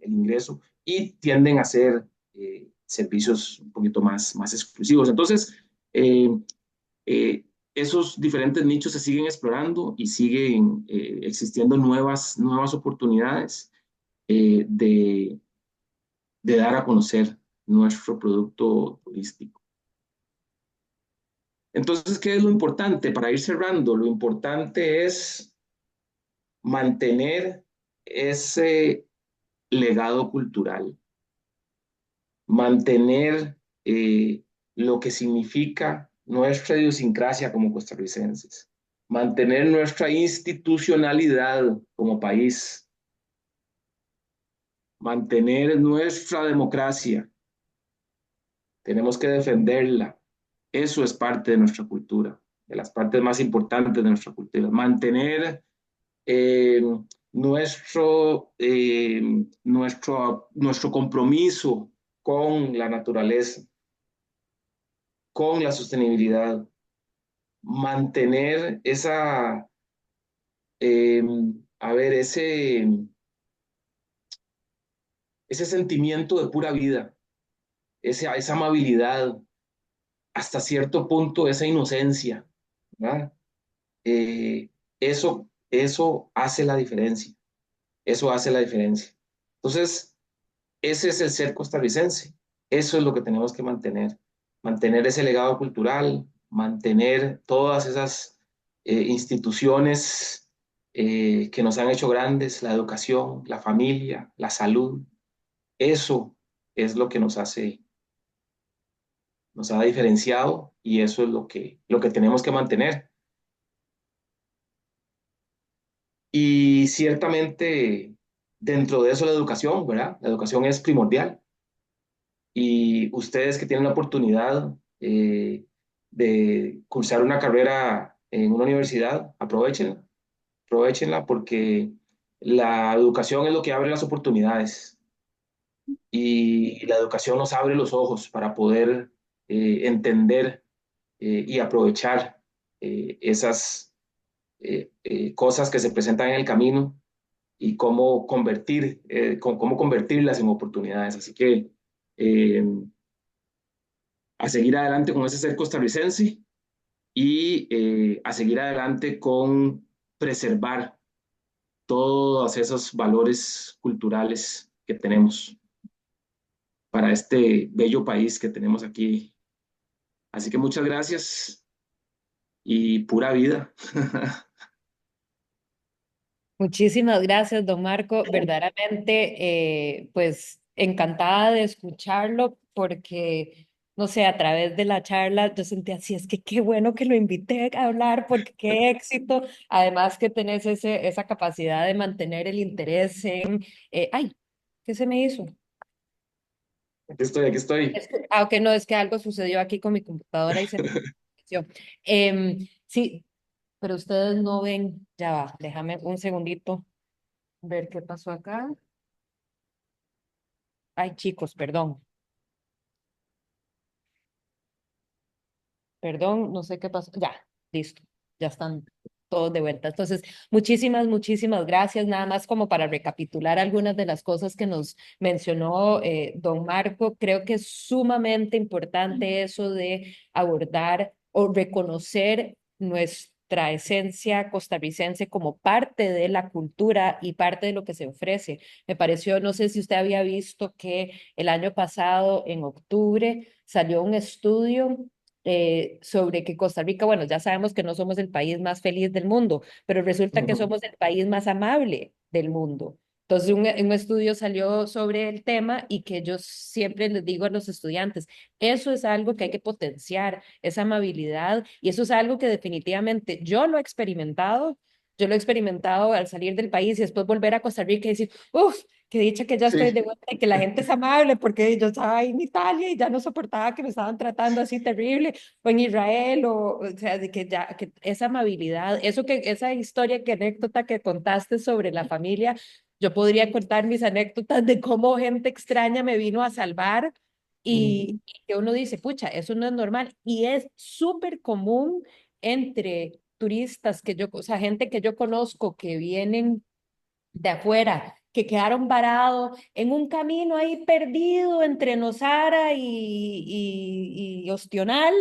ingreso y tienden a ser servicios un poquito más exclusivos. Entonces, eh, eh, esos diferentes nichos se siguen explorando y siguen existiendo nuevas oportunidades de dar a conocer nuestro producto turístico. Entonces, ¿qué es lo importante? Para ir cerrando, lo importante es mantener ese legado cultural, mantener lo que significa nuestra idiosincrasia como costarricenses, mantener nuestra institucionalidad como país, mantener nuestra democracia. Tenemos que defenderla. Eso es parte de nuestra cultura, de las partes más importantes de nuestra cultura. Mantener eh, nuestro compromiso con la naturaleza, con la sostenibilidad, mantener eh, a ver, ese sentimiento de pura vida, esa amabilidad, hasta cierto punto esa inocencia, ¿verdad? Eh, eso hace la diferencia, eso hace la diferencia. Entonces, ese es el ser costarricense, eso es lo que tenemos que mantener ese legado cultural, mantener todas esas instituciones que nos han hecho grandes, la educación, la familia, la salud, eso es lo que nos ha diferenciado y eso es lo que tenemos que mantener. Y ciertamente dentro de eso la educación, ¿verdad? La educación es primordial y ustedes que tienen la oportunidad de cursar una carrera en una universidad, aprovechenla, aprovechenla porque la educación es lo que abre las oportunidades y la educación nos abre los ojos para poder entender y aprovechar esas cosas que se presentan en el camino y cómo convertirlas en oportunidades. Así que eh, a seguir adelante con ese ser costarricense y a seguir adelante con preservar todos esos valores culturales que tenemos para este bello país que tenemos aquí. Así que muchas gracias y pura vida. Muchísimas gracias, don Marco. Verdaderamente, pues encantada de escucharlo porque, no sé, a través de la charla yo sentía así, es que qué bueno que lo invité a hablar porque qué éxito. Además que tenés esa capacidad de mantener el interés en, ay, ¿qué se me hizo? Aquí estoy, aquí estoy. Ok, no, es que algo sucedió aquí con mi computadora y se me hizo. Sí, pero ustedes no ven, ya va, déjame un segundito ver qué pasó acá. Ay, chicos, perdón, perdón, no sé qué pasó. Ya, listo, ya están todos de vuelta. Entonces, muchísimas gracias. Nada más como para recapitular algunas de las cosas que nos mencionó don Marco. Creo que es sumamente importante eso de abordar o reconocer nuestra esencia costarricense como parte de la cultura y parte de lo que se ofrece. Me pareció, no sé si usted había visto que el año pasado, en octubre, salió un estudio sobre que Costa Rica, bueno, ya sabemos que no somos el país más feliz del mundo, pero resulta que somos el país más amable del mundo. Entonces, un estudio salió sobre el tema y que yo siempre les digo a los estudiantes, eso es algo que hay que potenciar, esa amabilidad, y eso es algo que definitivamente yo lo he experimentado al salir del país y después volver a Costa Rica y decir, uff, qué dicha que ya estoy Sí, de vuelta y que la gente es amable, porque yo estaba en Italia y ya no soportaba que me estaban tratando así terrible, o en Israel, o sea, de que ya, que esa amabilidad, esa historia, que anécdota que contaste sobre la familia, yo podría contar mis anécdotas de cómo gente extraña me vino a salvar y que uno dice, pucha, eso no es normal y es súper común entre turistas o sea, gente que yo conozco que vienen de afuera, que quedaron varados en un camino ahí perdido entre Nosara y Ostional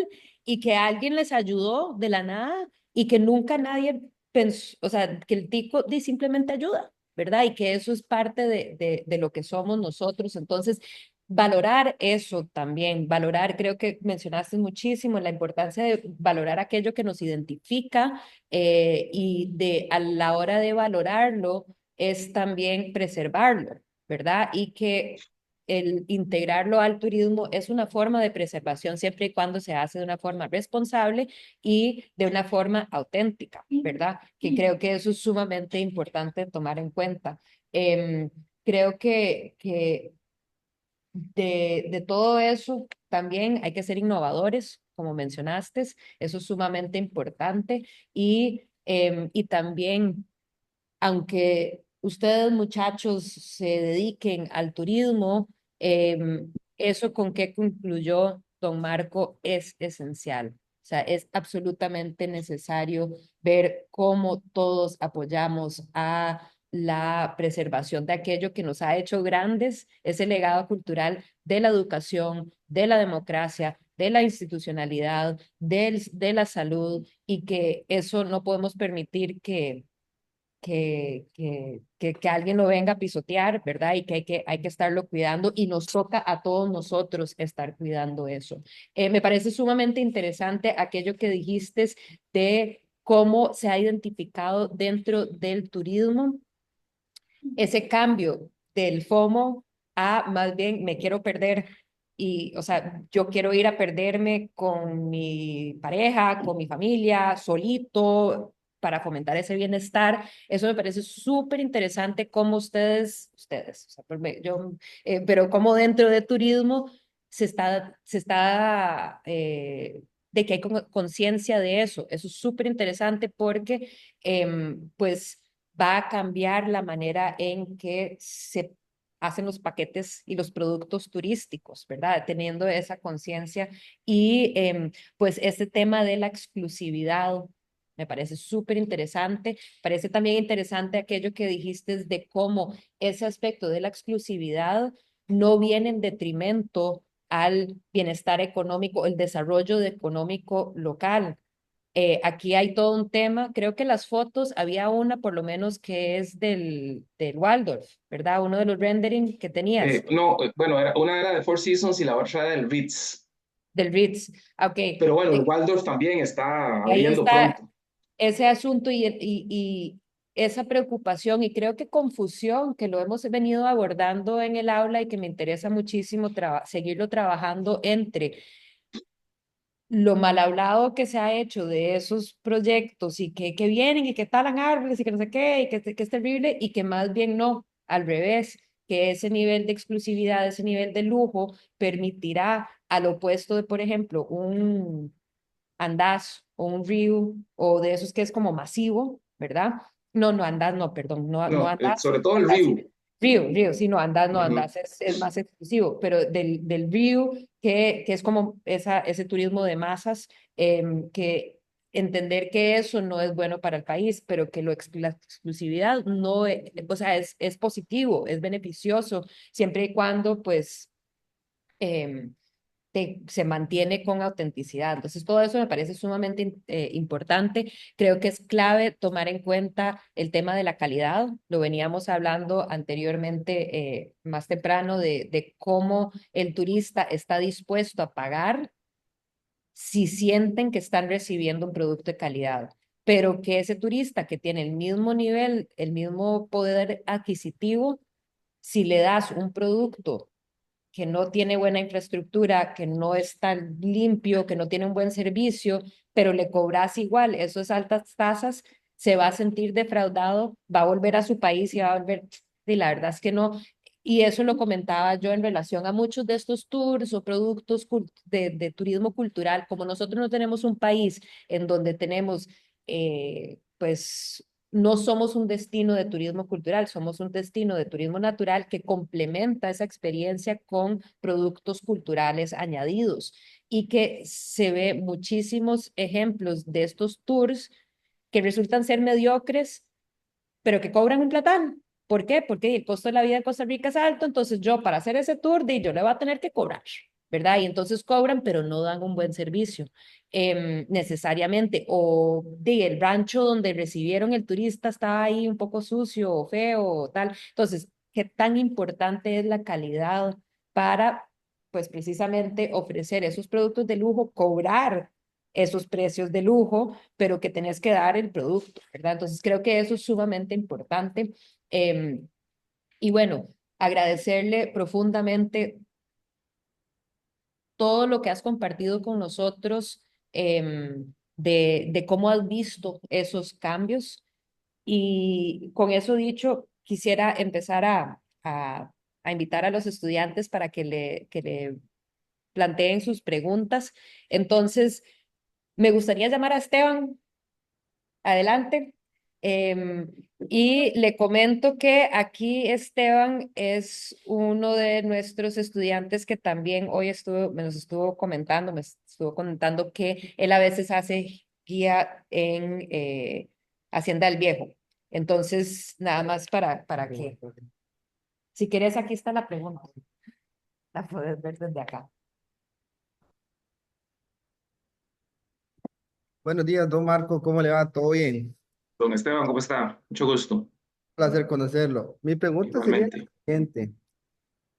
y que alguien les ayudó de la nada y que nunca nadie pensó, o sea, que el tico simplemente ayuda, ¿verdad? Y que eso es parte de lo que somos nosotros. Entonces, valorar eso también, valorar, creo que mencionaste muchísimo la importancia de valorar aquello que nos identifica y de a la hora de valorarlo es también preservarlo, ¿verdad? Y que el integrarlo al turismo es una forma de preservación siempre y cuando se hace de una forma responsable y de una forma auténtica, ¿verdad? Que creo que eso es sumamente importante tomar en cuenta. Creo que de todo eso también hay que ser innovadores, como mencionaste, eso es sumamente importante y también aunque ustedes muchachos se dediquen al turismo, eso con qué concluyó don Marco es esencial. O sea, es absolutamente necesario ver cómo todos apoyamos a la preservación de aquello que nos ha hecho grandes, ese legado cultural de la educación, de la democracia, de la institucionalidad, de la salud, y que eso no podemos permitir que alguien lo venga a pisotear, ¿verdad? Y que hay que estarlo cuidando y nos toca a todos nosotros estar cuidando eso. Me parece sumamente interesante aquello que dijiste de cómo se ha identificado dentro del turismo ese cambio del FOMO a más bien me quiero perder y, o sea, yo quiero ir a perderme con mi pareja, con mi familia, solito, para fomentar ese bienestar. Eso me parece súper interesante cómo o sea, pero cómo dentro de turismo de que hay conciencia de eso. Eso es súper interesante porque, pues, va a cambiar la manera en que se hacen los paquetes y los productos turísticos, ¿verdad? Teniendo esa conciencia y pues este tema de la exclusividad me parece súper interesante. Parece también interesante aquello que dijiste de cómo ese aspecto de la exclusividad no viene en detrimento al bienestar económico, el desarrollo económico local. Aquí hay todo un tema, creo que las fotos, había una por lo menos que es del Waldorf, ¿verdad? Uno de los rendering que tenías, No, bueno, una era de Four Seasons y la otra era del Ritz. del Ritz. Ok, Pero bueno, el Waldorf también está y ahí abriendo está pronto. ese asunto y esa preocupación y creo que confusión que lo hemos venido abordando en el aula y que me interesa muchísimo seguirlo trabajando entre lo mal hablado que se ha hecho de esos proyectos y que vienen y que talan árboles y que no sé qué, y que es terrible, y que más bien no, al revés, que ese nivel de exclusividad, ese nivel de lujo permitirá al opuesto de, por ejemplo, un Andaz o un Río o de esos que es como masivo, ¿verdad? No, no Andaz, no, perdón, no No, Andaz, sobre todo el Andaz, Ryu. Río, sí, no Andaz, no Ujú. Andaz es más exclusivo, pero del Río, que es como ese turismo de masas, que entender que eso no es bueno para el país, pero que la exclusividad no, o sea, es positivo, es beneficioso, siempre y cuando, pues, eh, se mantiene con autenticidad. Entonces, todo eso me parece sumamente importante. Creo que es clave tomar en cuenta el tema de la calidad. Lo veníamos hablando anteriormente, más temprano, de cómo el turista está dispuesto a pagar si sienten que están recibiendo un producto de calidad, pero que ese turista que tiene el mismo nivel, el mismo poder adquisitivo, si le das un producto que no tiene buena infraestructura, que no es tan limpio, que no tiene un buen servicio, pero le cobras igual esas altas tasas, se va a sentir defraudado, va a volver a su país y va a volver, y la verdad es que no. Y eso lo comentaba yo en relación a muchos de estos tours o productos de turismo cultural. Como nosotros no tenemos un país en donde tenemos, pues, no somos un destino de turismo cultural, somos un destino de turismo natural que complementa esa experiencia con productos culturales añadidos y que se ve muchísimos ejemplos de estos tours que resultan ser mediocres, pero que cobran un platán. ¿Por qué? Porque el costo de la vida en Costa Rica es alto, entonces yo para hacer ese tour, yo le voy a tener que cobrar, ¿verdad? Y entonces cobran, pero no dan un buen servicio necesariamente. O el rancho donde recibieron el turista estaba ahí un poco sucio o feo o tal. Entonces, ¿qué tan importante es la calidad para, pues precisamente ofrecer esos productos de lujo, cobrar? esos precios de lujo, pero que tenés que dar el producto, ¿verdad? Entonces creo que eso es sumamente importante. Y bueno, agradecerle profundamente todo lo que has compartido con nosotros, de cómo has visto esos cambios. Y con eso dicho, quisiera empezar a invitar a los estudiantes para que le planteen sus preguntas. Entonces, me gustaría llamar a Esteban. Adelante. Y le comento que aquí Esteban es uno de nuestros estudiantes que también hoy me nos estuvo comentando, me estuvo comentando que él a veces hace guía en Hacienda del Viejo. Entonces, nada más para que, si quieres, aquí está la pregunta, la puedes ver desde acá. Buenos días, don Marco, ¿cómo le va? ¿Todo bien? Don Esteban, ¿cómo está? Mucho gusto. Placer conocerlo. Mi pregunta sería la Igualmente. siguiente.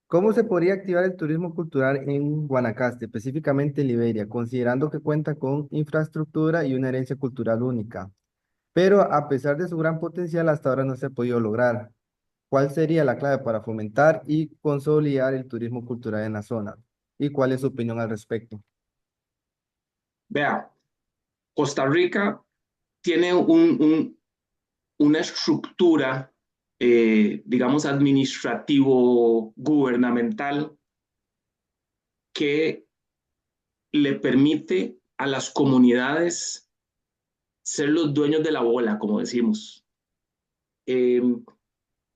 ¿Cómo se podría activar el turismo cultural en Guanacaste, específicamente en Liberia, considerando que cuenta con infraestructura y una herencia cultural única? Pero a pesar de su gran potencial, hasta ahora no se ha podido lograr. ¿Cuál sería la clave para fomentar y consolidar el turismo cultural en la zona? ¿Y cuál es su opinión al respecto? Vea, Costa Rica tiene una estructura, digamos, administrativo-gubernamental que le permite a las comunidades ser los dueños de la bola, como decimos. Eh,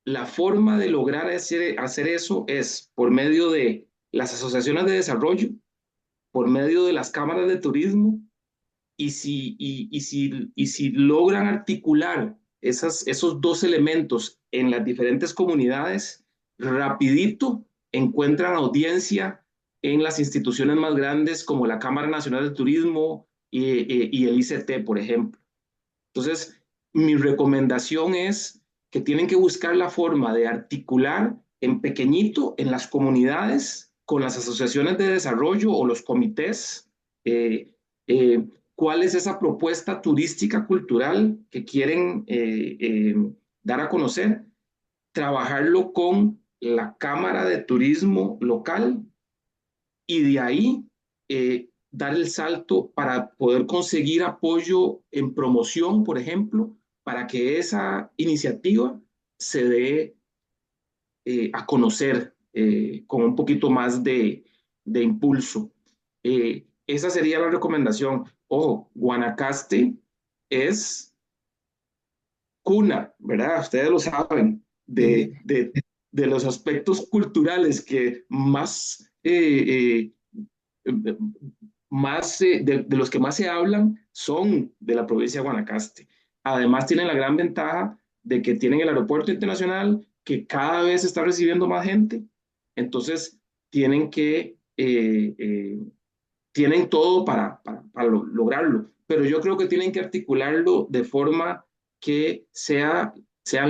la forma de lograr hacer eso es por medio de las asociaciones de desarrollo, por medio de las cámaras de turismo, y si logran articular esos dos elementos en las diferentes comunidades, rapidito encuentran audiencia en las instituciones más grandes como la Cámara Nacional de Turismo y el ICT, por ejemplo. Entonces, mi recomendación es que tienen que buscar la forma de articular en pequeñito en las comunidades con las asociaciones de desarrollo o los comités, eh, eh, cuál es esa propuesta turística cultural que quieren dar a conocer, trabajarlo con la Cámara de Turismo local y de ahí dar el salto para poder conseguir apoyo en promoción, por ejemplo, para que esa iniciativa se dé a conocer con un poquito más de impulso. Esa sería la recomendación. Ojo, Guanacaste es cuna, ¿verdad? Ustedes lo saben, Sí, de los aspectos culturales que más de los que más se hablan son de la provincia de Guanacaste. Además, tienen la gran ventaja de que tienen el aeropuerto internacional que cada vez está recibiendo más gente. Entonces, tienen todo para lograrlo. Pero yo creo que tienen que articularlo de forma que sean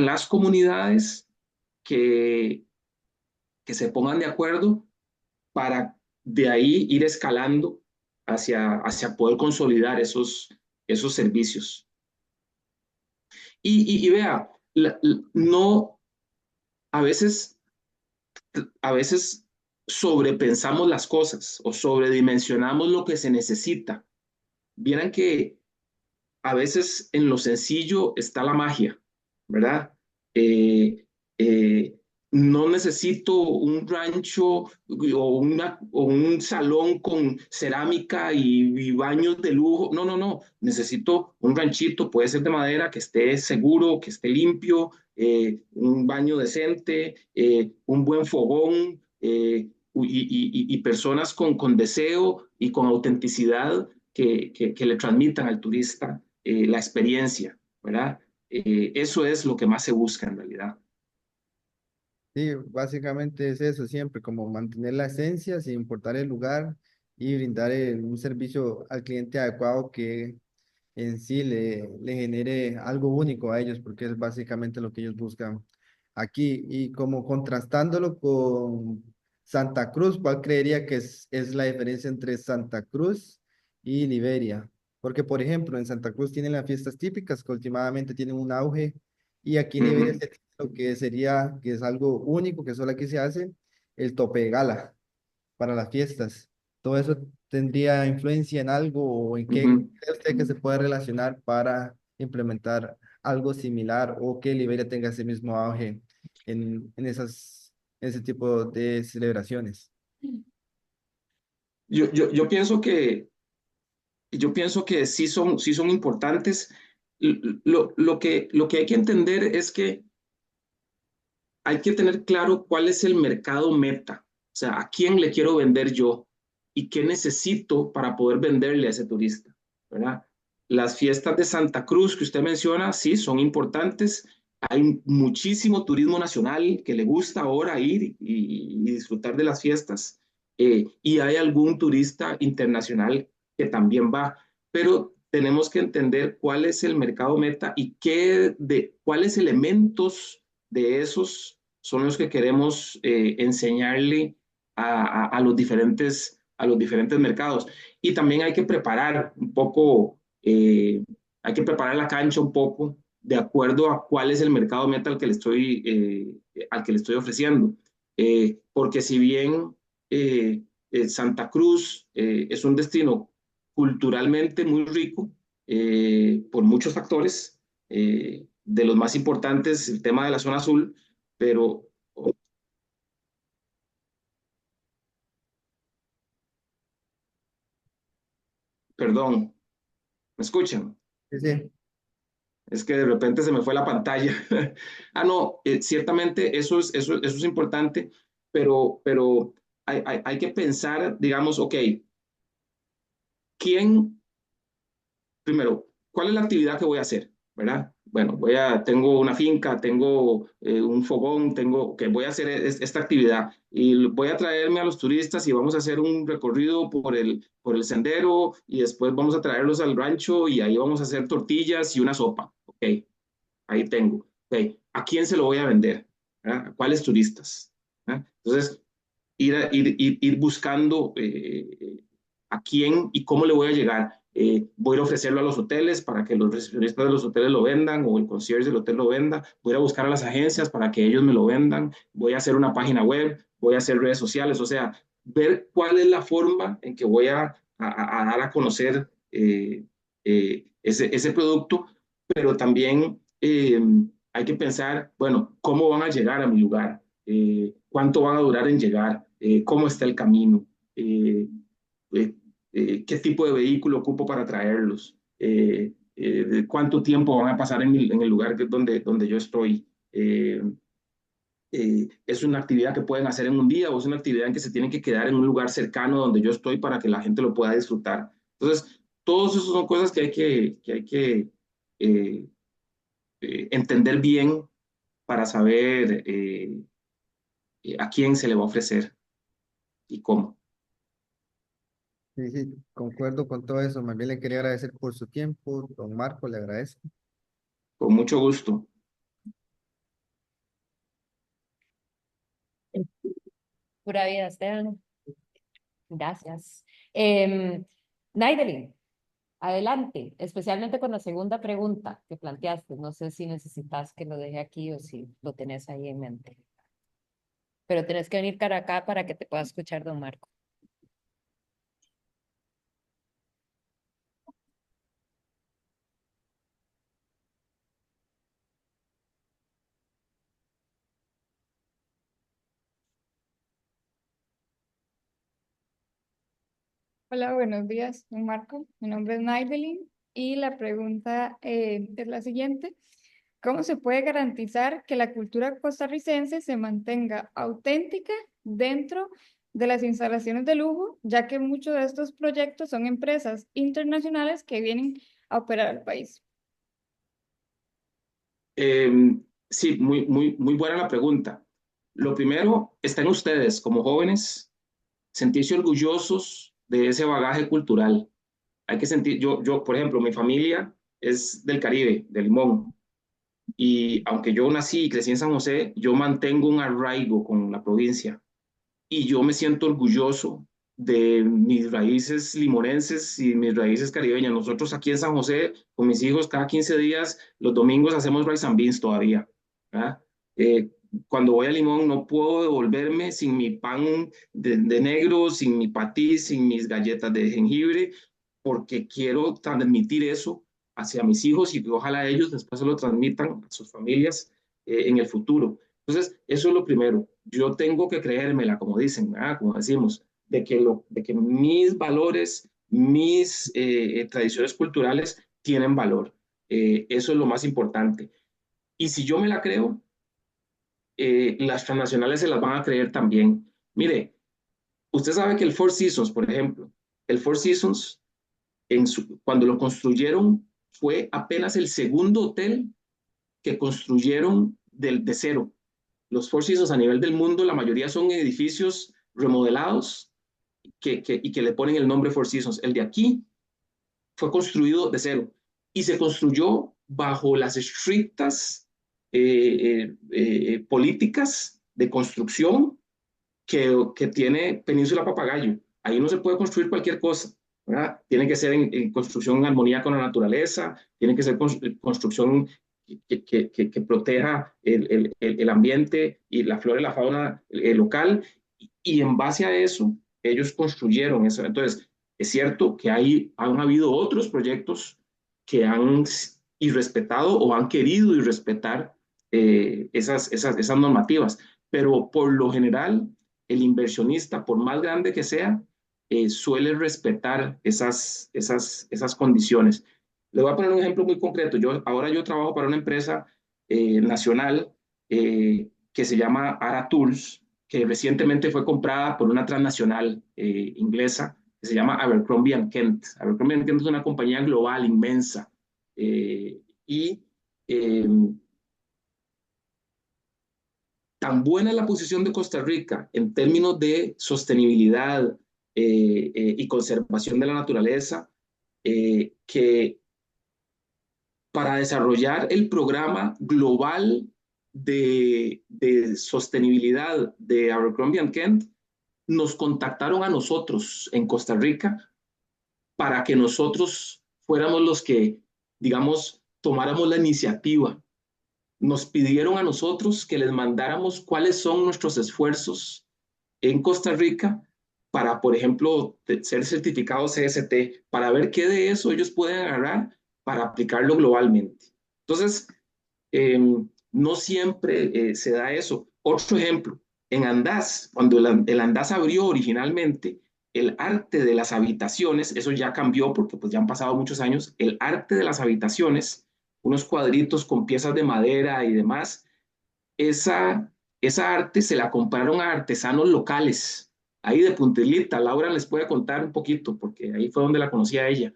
las comunidades que, que se pongan de acuerdo para de ahí ir escalando hacia poder consolidar esos servicios. Y vea, no, a veces, a veces sobrepensamos las cosas o sobredimensionamos lo que se necesita. Vieran que a veces en lo sencillo está la magia, ¿verdad? Eh, eh, no necesito un rancho o un salón con cerámica y baños de lujo. No, no, no. Necesito un ranchito, puede ser de madera, que esté seguro, que esté limpio, un baño decente, un buen fogón y personas con deseo y con autenticidad que le transmitan al turista la experiencia, ¿verdad? Eso es lo que más se busca en realidad. sí, básicamente es eso siempre, como mantener la esencia sin importar el lugar y brindar un servicio al cliente adecuado que en sí le genere algo único a ellos, porque es básicamente lo que ellos buscan aquí. Y como contrastándolo con Santa Cruz, ¿cuál creería que es la diferencia entre Santa Cruz y Liberia? Porque, por ejemplo, en Santa Cruz tienen las fiestas típicas que últimamente tienen un auge y aquí en Liberia Ujú, se tiene lo que sería, que es algo único, que solo aquí se hace, el tope de gala para las fiestas. ¿Todo eso tendría influencia en algo o en qué ujú. cree usted que se puede relacionar para implementar algo similar o que Liberia tenga ese mismo auge ese tipo de celebraciones? Yo pienso que sí son importantes. Lo que hay que entender es que hay que tener claro cuál es el mercado meta, o sea, a quién le quiero vender yo y qué necesito para poder venderle a ese turista, ¿verdad? Las fiestas de Santa Cruz que usted menciona, sí, son importantes. Hay muchísimo turismo nacional que le gusta ahora ir y disfrutar de las fiestas. Y hay algún turista internacional que también va, pero tenemos que entender cuál es el mercado meta y cuáles elementos de esos son los que queremos enseñarle a los diferentes mercados. Y también hay que preparar un poco, hay que preparar la cancha un poco de acuerdo a cuál es el mercado meta al que le estoy ofreciendo. Porque si bien Santa Cruz es un destino culturalmente muy rico por muchos factores, de los más importantes, el tema de la zona azul, pero, oh, perdón, ¿me escuchan? Sí, sí. Es que de repente se me fue la pantalla. No, ciertamente eso es importante, pero hay que pensar, digamos, ok, ¿quién, primero, cuál es la actividad que voy a hacer? ¿Verdad? Bueno, tengo una finca, tengo un fogón, que voy a hacer esta actividad y voy a traerme a los turistas y vamos a hacer un recorrido por el sendero y después vamos a traerlos al rancho y ahí vamos a hacer tortillas y una sopa. Ok, ahí tengo. Ok, ¿a quién se lo voy a vender? ¿verdad? ¿A cuáles turistas? ¿verdad? Entonces, ir buscando a quién y cómo le voy a llegar. Voy a ir a ofrecerlo a los hoteles para que los recepcionistas de los hoteles lo vendan o el concierge del hotel lo venda. Voy a ir a buscar a las agencias para que ellos me lo vendan. Voy a hacer una página web, voy a hacer redes sociales, o sea, ver cuál es la forma en que voy a dar a conocer ese producto, pero también hay que pensar, bueno, ¿cómo van a llegar a mi lugar? ¿Cuánto van a durar en llegar? ¿Cómo está el camino? Eh, eh, ¿Qué tipo de vehículo ocupo para traerlos? ¿Cuánto tiempo van a pasar en el lugar donde yo estoy? ¿Es una actividad que pueden hacer en un día o es una actividad en que se tienen que quedar en un lugar cercano donde yo estoy para que la gente lo pueda disfrutar? Entonces, todas esas son cosas que hay que eh, entender bien para saber a quién se le va a ofrecer y cómo. Sí, sí, concuerdo con todo eso. Más bien le quería agradecer por su tiempo, don Marco, le agradezco. Con mucho gusto. Pura vida, Esteban. Gracias. Eh, Naidelin, adelante, especialmente con la segunda pregunta que planteaste. No sé si necesitas que lo deje aquí o si lo tenés ahí en mente, pero tenés que venir cara acá para que te pueda escuchar, don Marco. Hola, buenos días, don Marco. Mi nombre es Naidelin y la pregunta es la siguiente. ¿Cómo se puede garantizar que la cultura costarricense se mantenga auténtica dentro de las instalaciones de lujo, ya que muchos de estos proyectos son empresas internacionales que vienen a operar al país? Sí, muy buena la pregunta. Lo primero está en ustedes, como jóvenes, sentirse orgullosos de ese bagaje cultural. Hay que sentir, por ejemplo, mi familia es del Caribe, de Limón, y aunque yo nací y crecí en San José, yo mantengo un arraigo con la provincia y yo me siento orgulloso de mis raíces limonenses y mis raíces caribeñas. Nosotros aquí en San José, con mis hijos, cada 15 días, los domingos hacemos rice and beans todavía, ¿verdad? Eh, Cuando voy a Limón no puedo devolverme sin mi pan de negro, sin mi patí, sin mis galletas de jengibre, porque quiero transmitir eso hacia mis hijos y que ojalá ellos después se lo transmitan a sus familias en el futuro. Entonces, eso es lo primero. Yo tengo que creérmela, como dicen, ¿verdad? Como decimos, de que mis valores, mis tradiciones culturales tienen valor. Eso es lo más importante. Y si yo me la creo, las transnacionales se las van a creer también. Mire, usted sabe que el Four Seasons, por ejemplo, el Four Seasons, cuando lo construyeron, fue apenas el segundo hotel que construyeron de cero. Los Four Seasons a nivel del mundo, la mayoría son edificios remodelados y que le ponen el nombre Four Seasons. El de aquí fue construido de cero y se construyó bajo las estrictas políticas de construcción que tiene Península Papagayo. Ahí no se puede construir cualquier cosa, ¿verdad? Tiene que ser en construcción en armonía con la naturaleza, tiene que ser construcción que proteja el ambiente y la flora y la fauna local, y en base a eso, ellos construyeron eso. Entonces, es cierto que han habido otros proyectos que han irrespetado o han querido irrespetar esas normativas, pero por lo general, el inversionista, por más grande que sea, suele respetar esas condiciones. Le voy a poner un ejemplo muy concreto. Ahora yo trabajo para una empresa nacional que se llama Ara Tools, que recientemente fue comprada por una transnacional inglesa que se llama Abercrombie Kent. Abercrombie Kent es una compañía global inmensa. Y eh, tan buena es la posición de Costa Rica en términos de sostenibilidad y conservación de la naturaleza, que para desarrollar el programa global de sostenibilidad de Abercrombie Kent, nos contactaron a nosotros en Costa Rica para que nosotros fuéramos los que, digamos, tomáramos la iniciativa. Nos pidieron a nosotros que les mandáramos cuáles son nuestros esfuerzos en Costa Rica para, por ejemplo, ser certificados CST, para ver qué de eso ellos pueden agarrar para aplicarlo globalmente. Entonces, eh, no siempre se da eso. Otro ejemplo, en Andaz, cuando el Andaz abrió originalmente, el arte de las habitaciones, eso ya cambió porque pues ya han pasado muchos años, el arte de las habitaciones, unos cuadritos con piezas de madera y demás, esa arte se la compraron a artesanos locales, ahí de Puntilita. Laura les puede contar un poquito, porque ahí fue donde la conocí a ella.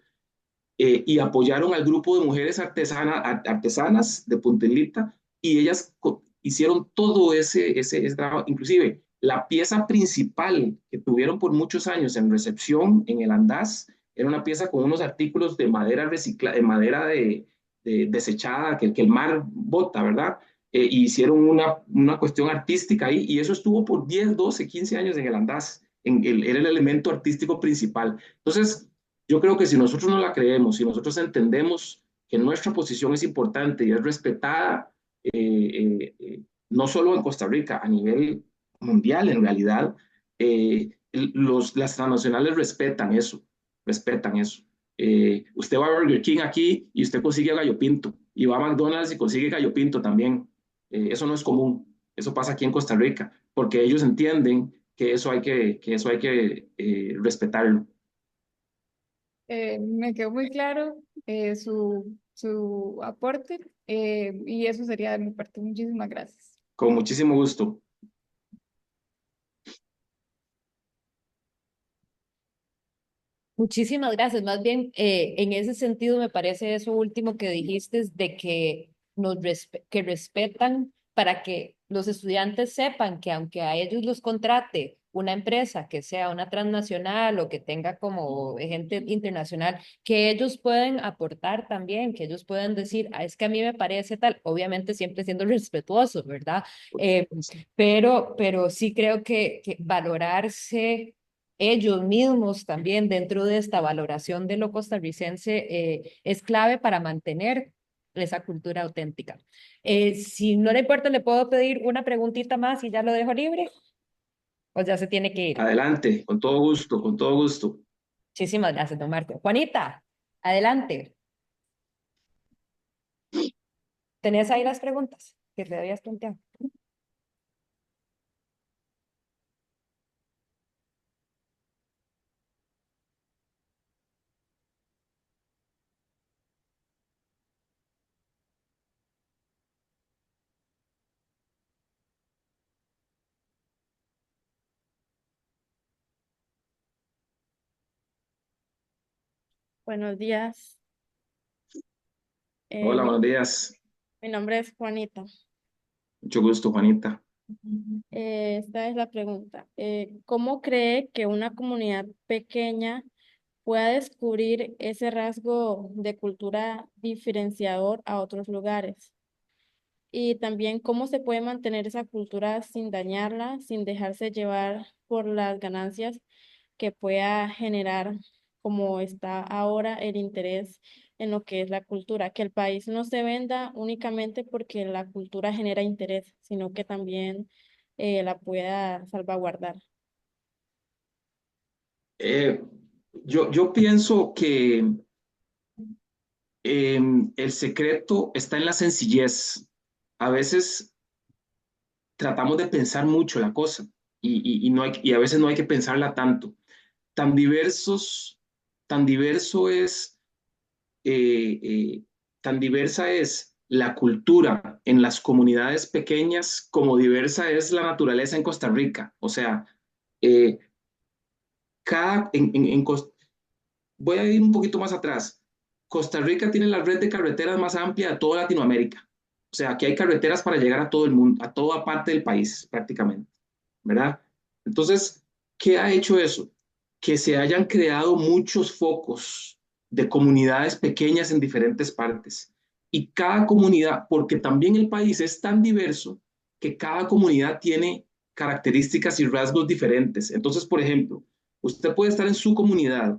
Y apoyaron al grupo de mujeres artesanas de Puntilita, y ellas hicieron todo ese trabajo. Inclusive, la pieza principal que tuvieron por muchos años en recepción en el Andaz era una pieza con unos artículos de madera reciclada, de madera desechada que el mar bota, ¿verdad? Y hicieron una cuestión artística ahí, y eso estuvo por 10, 12, 15 años en el Andaz. Era el elemento artístico principal. Entonces, yo creo que si nosotros no la creemos, si nosotros entendemos que nuestra posición es importante y es respetada, no solo en Costa Rica, a nivel mundial en realidad, las transnacionales respetan eso, respetan eso. Usted va a Burger King aquí y usted consigue gallo pinto, y va a McDonald's y consigue gallo pinto también. Eso no es común, eso pasa aquí en Costa Rica, porque ellos entienden que eso hay que respetarlo. Me quedó muy claro su aporte y eso sería de mi parte. Muchísimas gracias. Con muchísimo gusto. Muchísimas gracias. Más bien, en ese sentido, me parece eso último que dijiste, de que que respetan para que los estudiantes sepan que aunque a ellos los contrate una empresa que sea una transnacional o que tenga como gente internacional, que ellos pueden aportar también, que ellos pueden decir, ah, es que a mí me parece tal, obviamente siempre siendo respetuosos, ¿verdad? Pero sí creo que valorarse ellos mismos también dentro de esta valoración de lo costarricense es clave para mantener esa cultura auténtica. Si no le importa, le puedo pedir una preguntita más y ya lo dejo libre, o ya se tiene que ir. Adelante, con todo gusto, con todo gusto. Muchísimas gracias, don Marco. Juanita, adelante. ¿Tenés ahí las preguntas que te habías planteado? Buenos días. Hola, Mi, buenos días. mi nombre es Juanita. Mucho gusto, Juanita. Esta es la pregunta. ¿Cómo cree que una comunidad pequeña pueda descubrir ese rasgo de cultura diferenciador a otros lugares? Y también cómo se puede mantener esa cultura sin dañarla, sin dejarse llevar por las ganancias que pueda generar, como está ahora, el interés en lo que es la cultura, que el país no se venda únicamente porque la cultura genera interés, sino que también la pueda salvaguardar. Eh, yo pienso que el secreto está en la sencillez. A veces tratamos de pensar mucho la cosa y no hay, y a veces no hay que pensarla tanto. Tan diversos, tan diverso es, eh, eh, tan diversa es la cultura en las comunidades pequeñas como diversa es la naturaleza en Costa Rica. O sea, eh, cada, en voy a ir un poquito más atrás. Costa Rica tiene la red de carreteras más amplia de toda Latinoamérica. O sea, aquí hay carreteras para llegar a todo el mundo, a toda parte del país prácticamente, ¿verdad? Entonces, ¿qué ha hecho eso? Que se hayan creado muchos focos de comunidades pequeñas en diferentes partes. Y cada comunidad, porque también el país es tan diverso que cada comunidad tiene características y rasgos diferentes. Entonces, por ejemplo, usted puede estar en su comunidad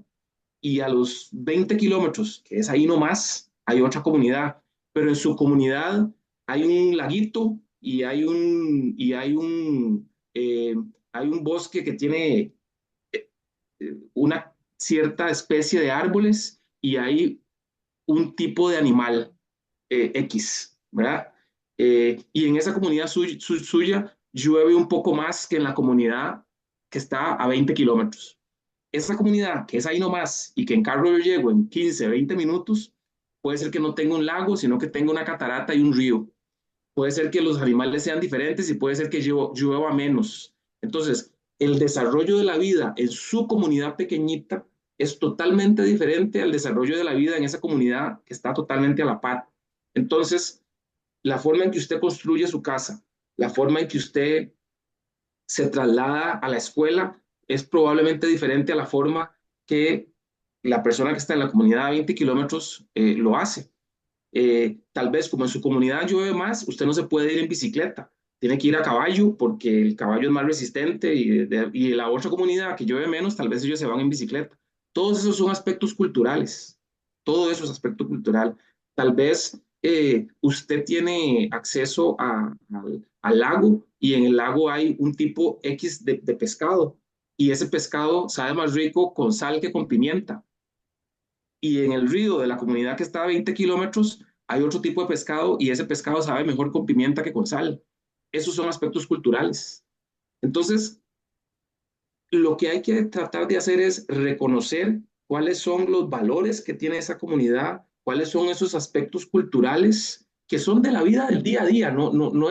y a los 20 kilómetros, que es ahí nomás, hay otra comunidad, pero en su comunidad hay un laguito hay un bosque que tiene una cierta especie de árboles y hay un tipo de animal X, ¿verdad? Y en esa comunidad suya llueve un poco más que en la comunidad que está a 20 kilómetros. Esa comunidad que es ahí nomás y que en carro yo llego en 15, 20 minutos, puede ser que no tenga un lago, sino que tenga una catarata y un río. Puede ser que los animales sean diferentes y puede ser que llueva menos. Entonces, el desarrollo de la vida en su comunidad pequeñita es totalmente diferente al desarrollo de la vida en esa comunidad que está totalmente a la par. Entonces, la forma en que usted construye su casa, la forma en que usted se traslada a la escuela es probablemente diferente a la forma que la persona que está en la comunidad a 20 kilómetros lo hace. Tal vez como en su comunidad llueve más, usted no se puede ir en bicicleta, tiene que ir a caballo porque el caballo es más resistente y la otra comunidad que llueve menos, tal vez ellos se van en bicicleta. Todos esos son aspectos culturales, todo eso es aspecto cultural. Tal vez usted tiene acceso al lago y en el lago hay un tipo X de pescado y ese pescado sabe más rico con sal que con pimienta y en el río de la comunidad que está a 20 kilómetros hay otro tipo de pescado y ese pescado sabe mejor con pimienta que con sal. Esos son aspectos culturales. Entonces, lo que hay que tratar de hacer es reconocer cuáles son los valores que tiene esa comunidad, cuáles son esos aspectos culturales que son de la vida del día a día, no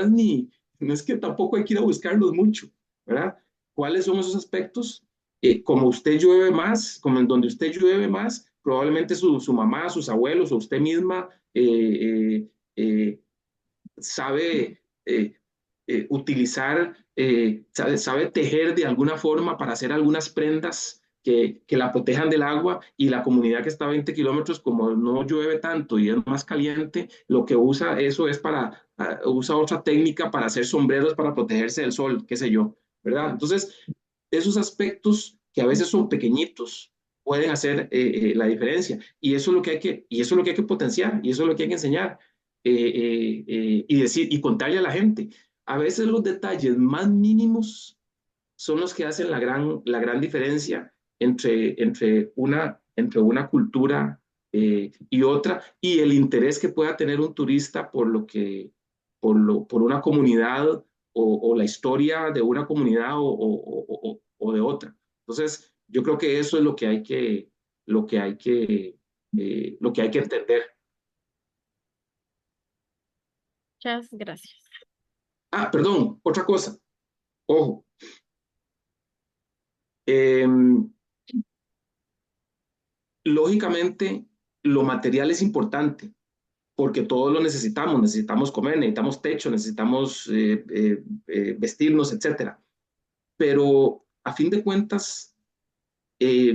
es que tampoco hay que ir a buscarlos mucho, ¿verdad? ¿Cuáles son esos aspectos? Como usted llueve más, como en donde usted llueve más, probablemente su mamá, sus abuelos o usted misma sabe utilizar, sabe tejer de alguna forma para hacer algunas prendas que la protejan del agua y la comunidad que está a 20 kilómetros, como no llueve tanto y es más caliente, lo que usa eso es usa otra técnica para hacer sombreros para protegerse del sol, qué sé yo, ¿verdad? Entonces, esos aspectos que a veces son pequeñitos, pueden hacer la diferencia. Y eso es lo que hay que potenciar, y eso es lo que hay que enseñar, y decir, y contarle a la gente. A veces los detalles más mínimos son los que hacen la gran diferencia entre una cultura y otra, y el interés que pueda tener un turista por una comunidad o la historia de una comunidad o de otra. Entonces, yo creo que eso es lo que hay que entender. Muchas gracias. Ah, perdón, otra cosa. Ojo. Eh, Lógicamente, lo material es importante porque todos lo necesitamos. Necesitamos comer, necesitamos techo, necesitamos vestirnos, etcétera. Pero a fin de cuentas, eh,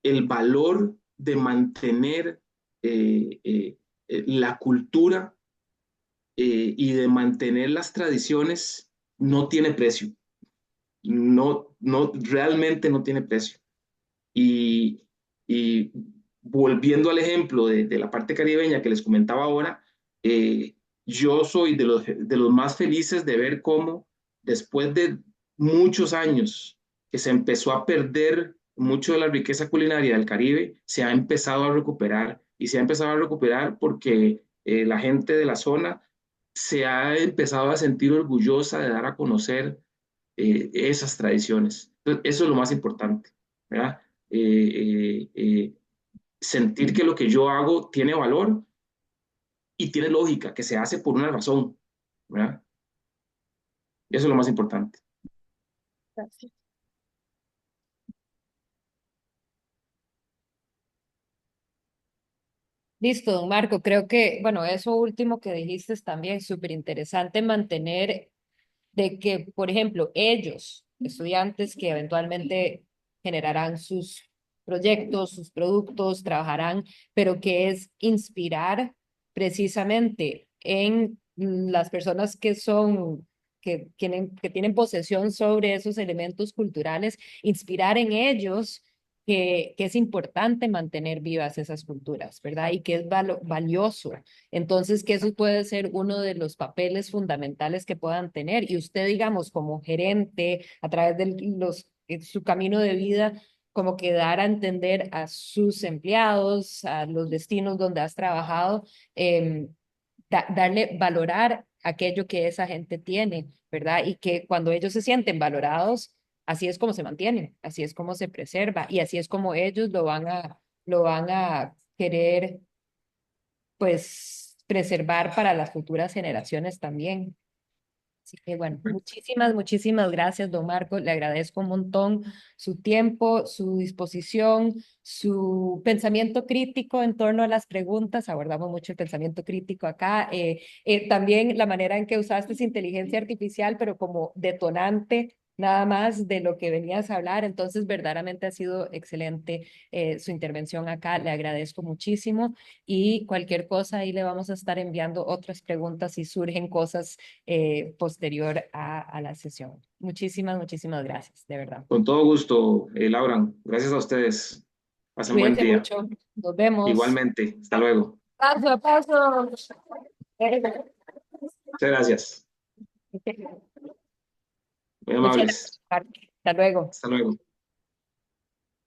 el valor de mantener la cultura y de mantener las tradiciones no tiene precio. Realmente no tiene precio. Y, y volviendo al ejemplo de la parte caribeña que les comentaba ahora, yo soy de los más felices de ver cómo después de muchos años que se empezó a perder mucho de la riqueza culinaria del Caribe, se ha empezado a recuperar, y se ha empezado a recuperar porque la gente de la zona se ha empezado a sentir orgullosa de dar a conocer esas tradiciones. Entonces, eso es lo más importante, ¿verdad? Sentir que lo que yo hago tiene valor y tiene lógica, que se hace por una razón, ¿verdad? Eso es lo más importante. Gracias. Listo, don Marco. Creo que, bueno, eso último que dijiste es también súper interesante mantener de que, por ejemplo, ellos, estudiantes que eventualmente generarán sus proyectos, sus productos, trabajarán, pero que es inspirar precisamente en las personas que son, que tienen posesión sobre esos elementos culturales, inspirar en ellos que es importante mantener vivas esas culturas, ¿verdad? Y que es valioso. Entonces, que eso puede ser uno de los papeles fundamentales que puedan tener. Y usted, digamos, como gerente, a través de su camino de vida, como que dar a entender a sus empleados, a los destinos donde has trabajado, darle, valorar aquello que esa gente tiene, ¿verdad? Y que cuando ellos se sienten valorados, así es como se mantienen, así es como se preserva y así es como ellos lo van a querer, pues, preservar para las futuras generaciones también. Así que bueno, muchísimas, muchísimas gracias, don Marco. Le agradezco un montón su tiempo, su disposición, su pensamiento crítico en torno a las preguntas. Abordamos mucho el pensamiento crítico acá. También la manera en que usaste esa inteligencia artificial, pero como detonante nada más de lo que venías a hablar. Entonces, verdaderamente ha sido excelente su intervención acá. Le agradezco muchísimo y cualquier cosa ahí le vamos a estar enviando otras preguntas si surgen cosas posterior a la sesión. Muchísimas, muchísimas gracias, de verdad. Con todo gusto, Laura. Gracias a ustedes. Pasen buen Cuídense día. mucho. Nos vemos. Igualmente. Hasta luego. Paso a paso. Muchas gracias. Muy Muchas amables. gracias. Hasta luego. Hasta luego.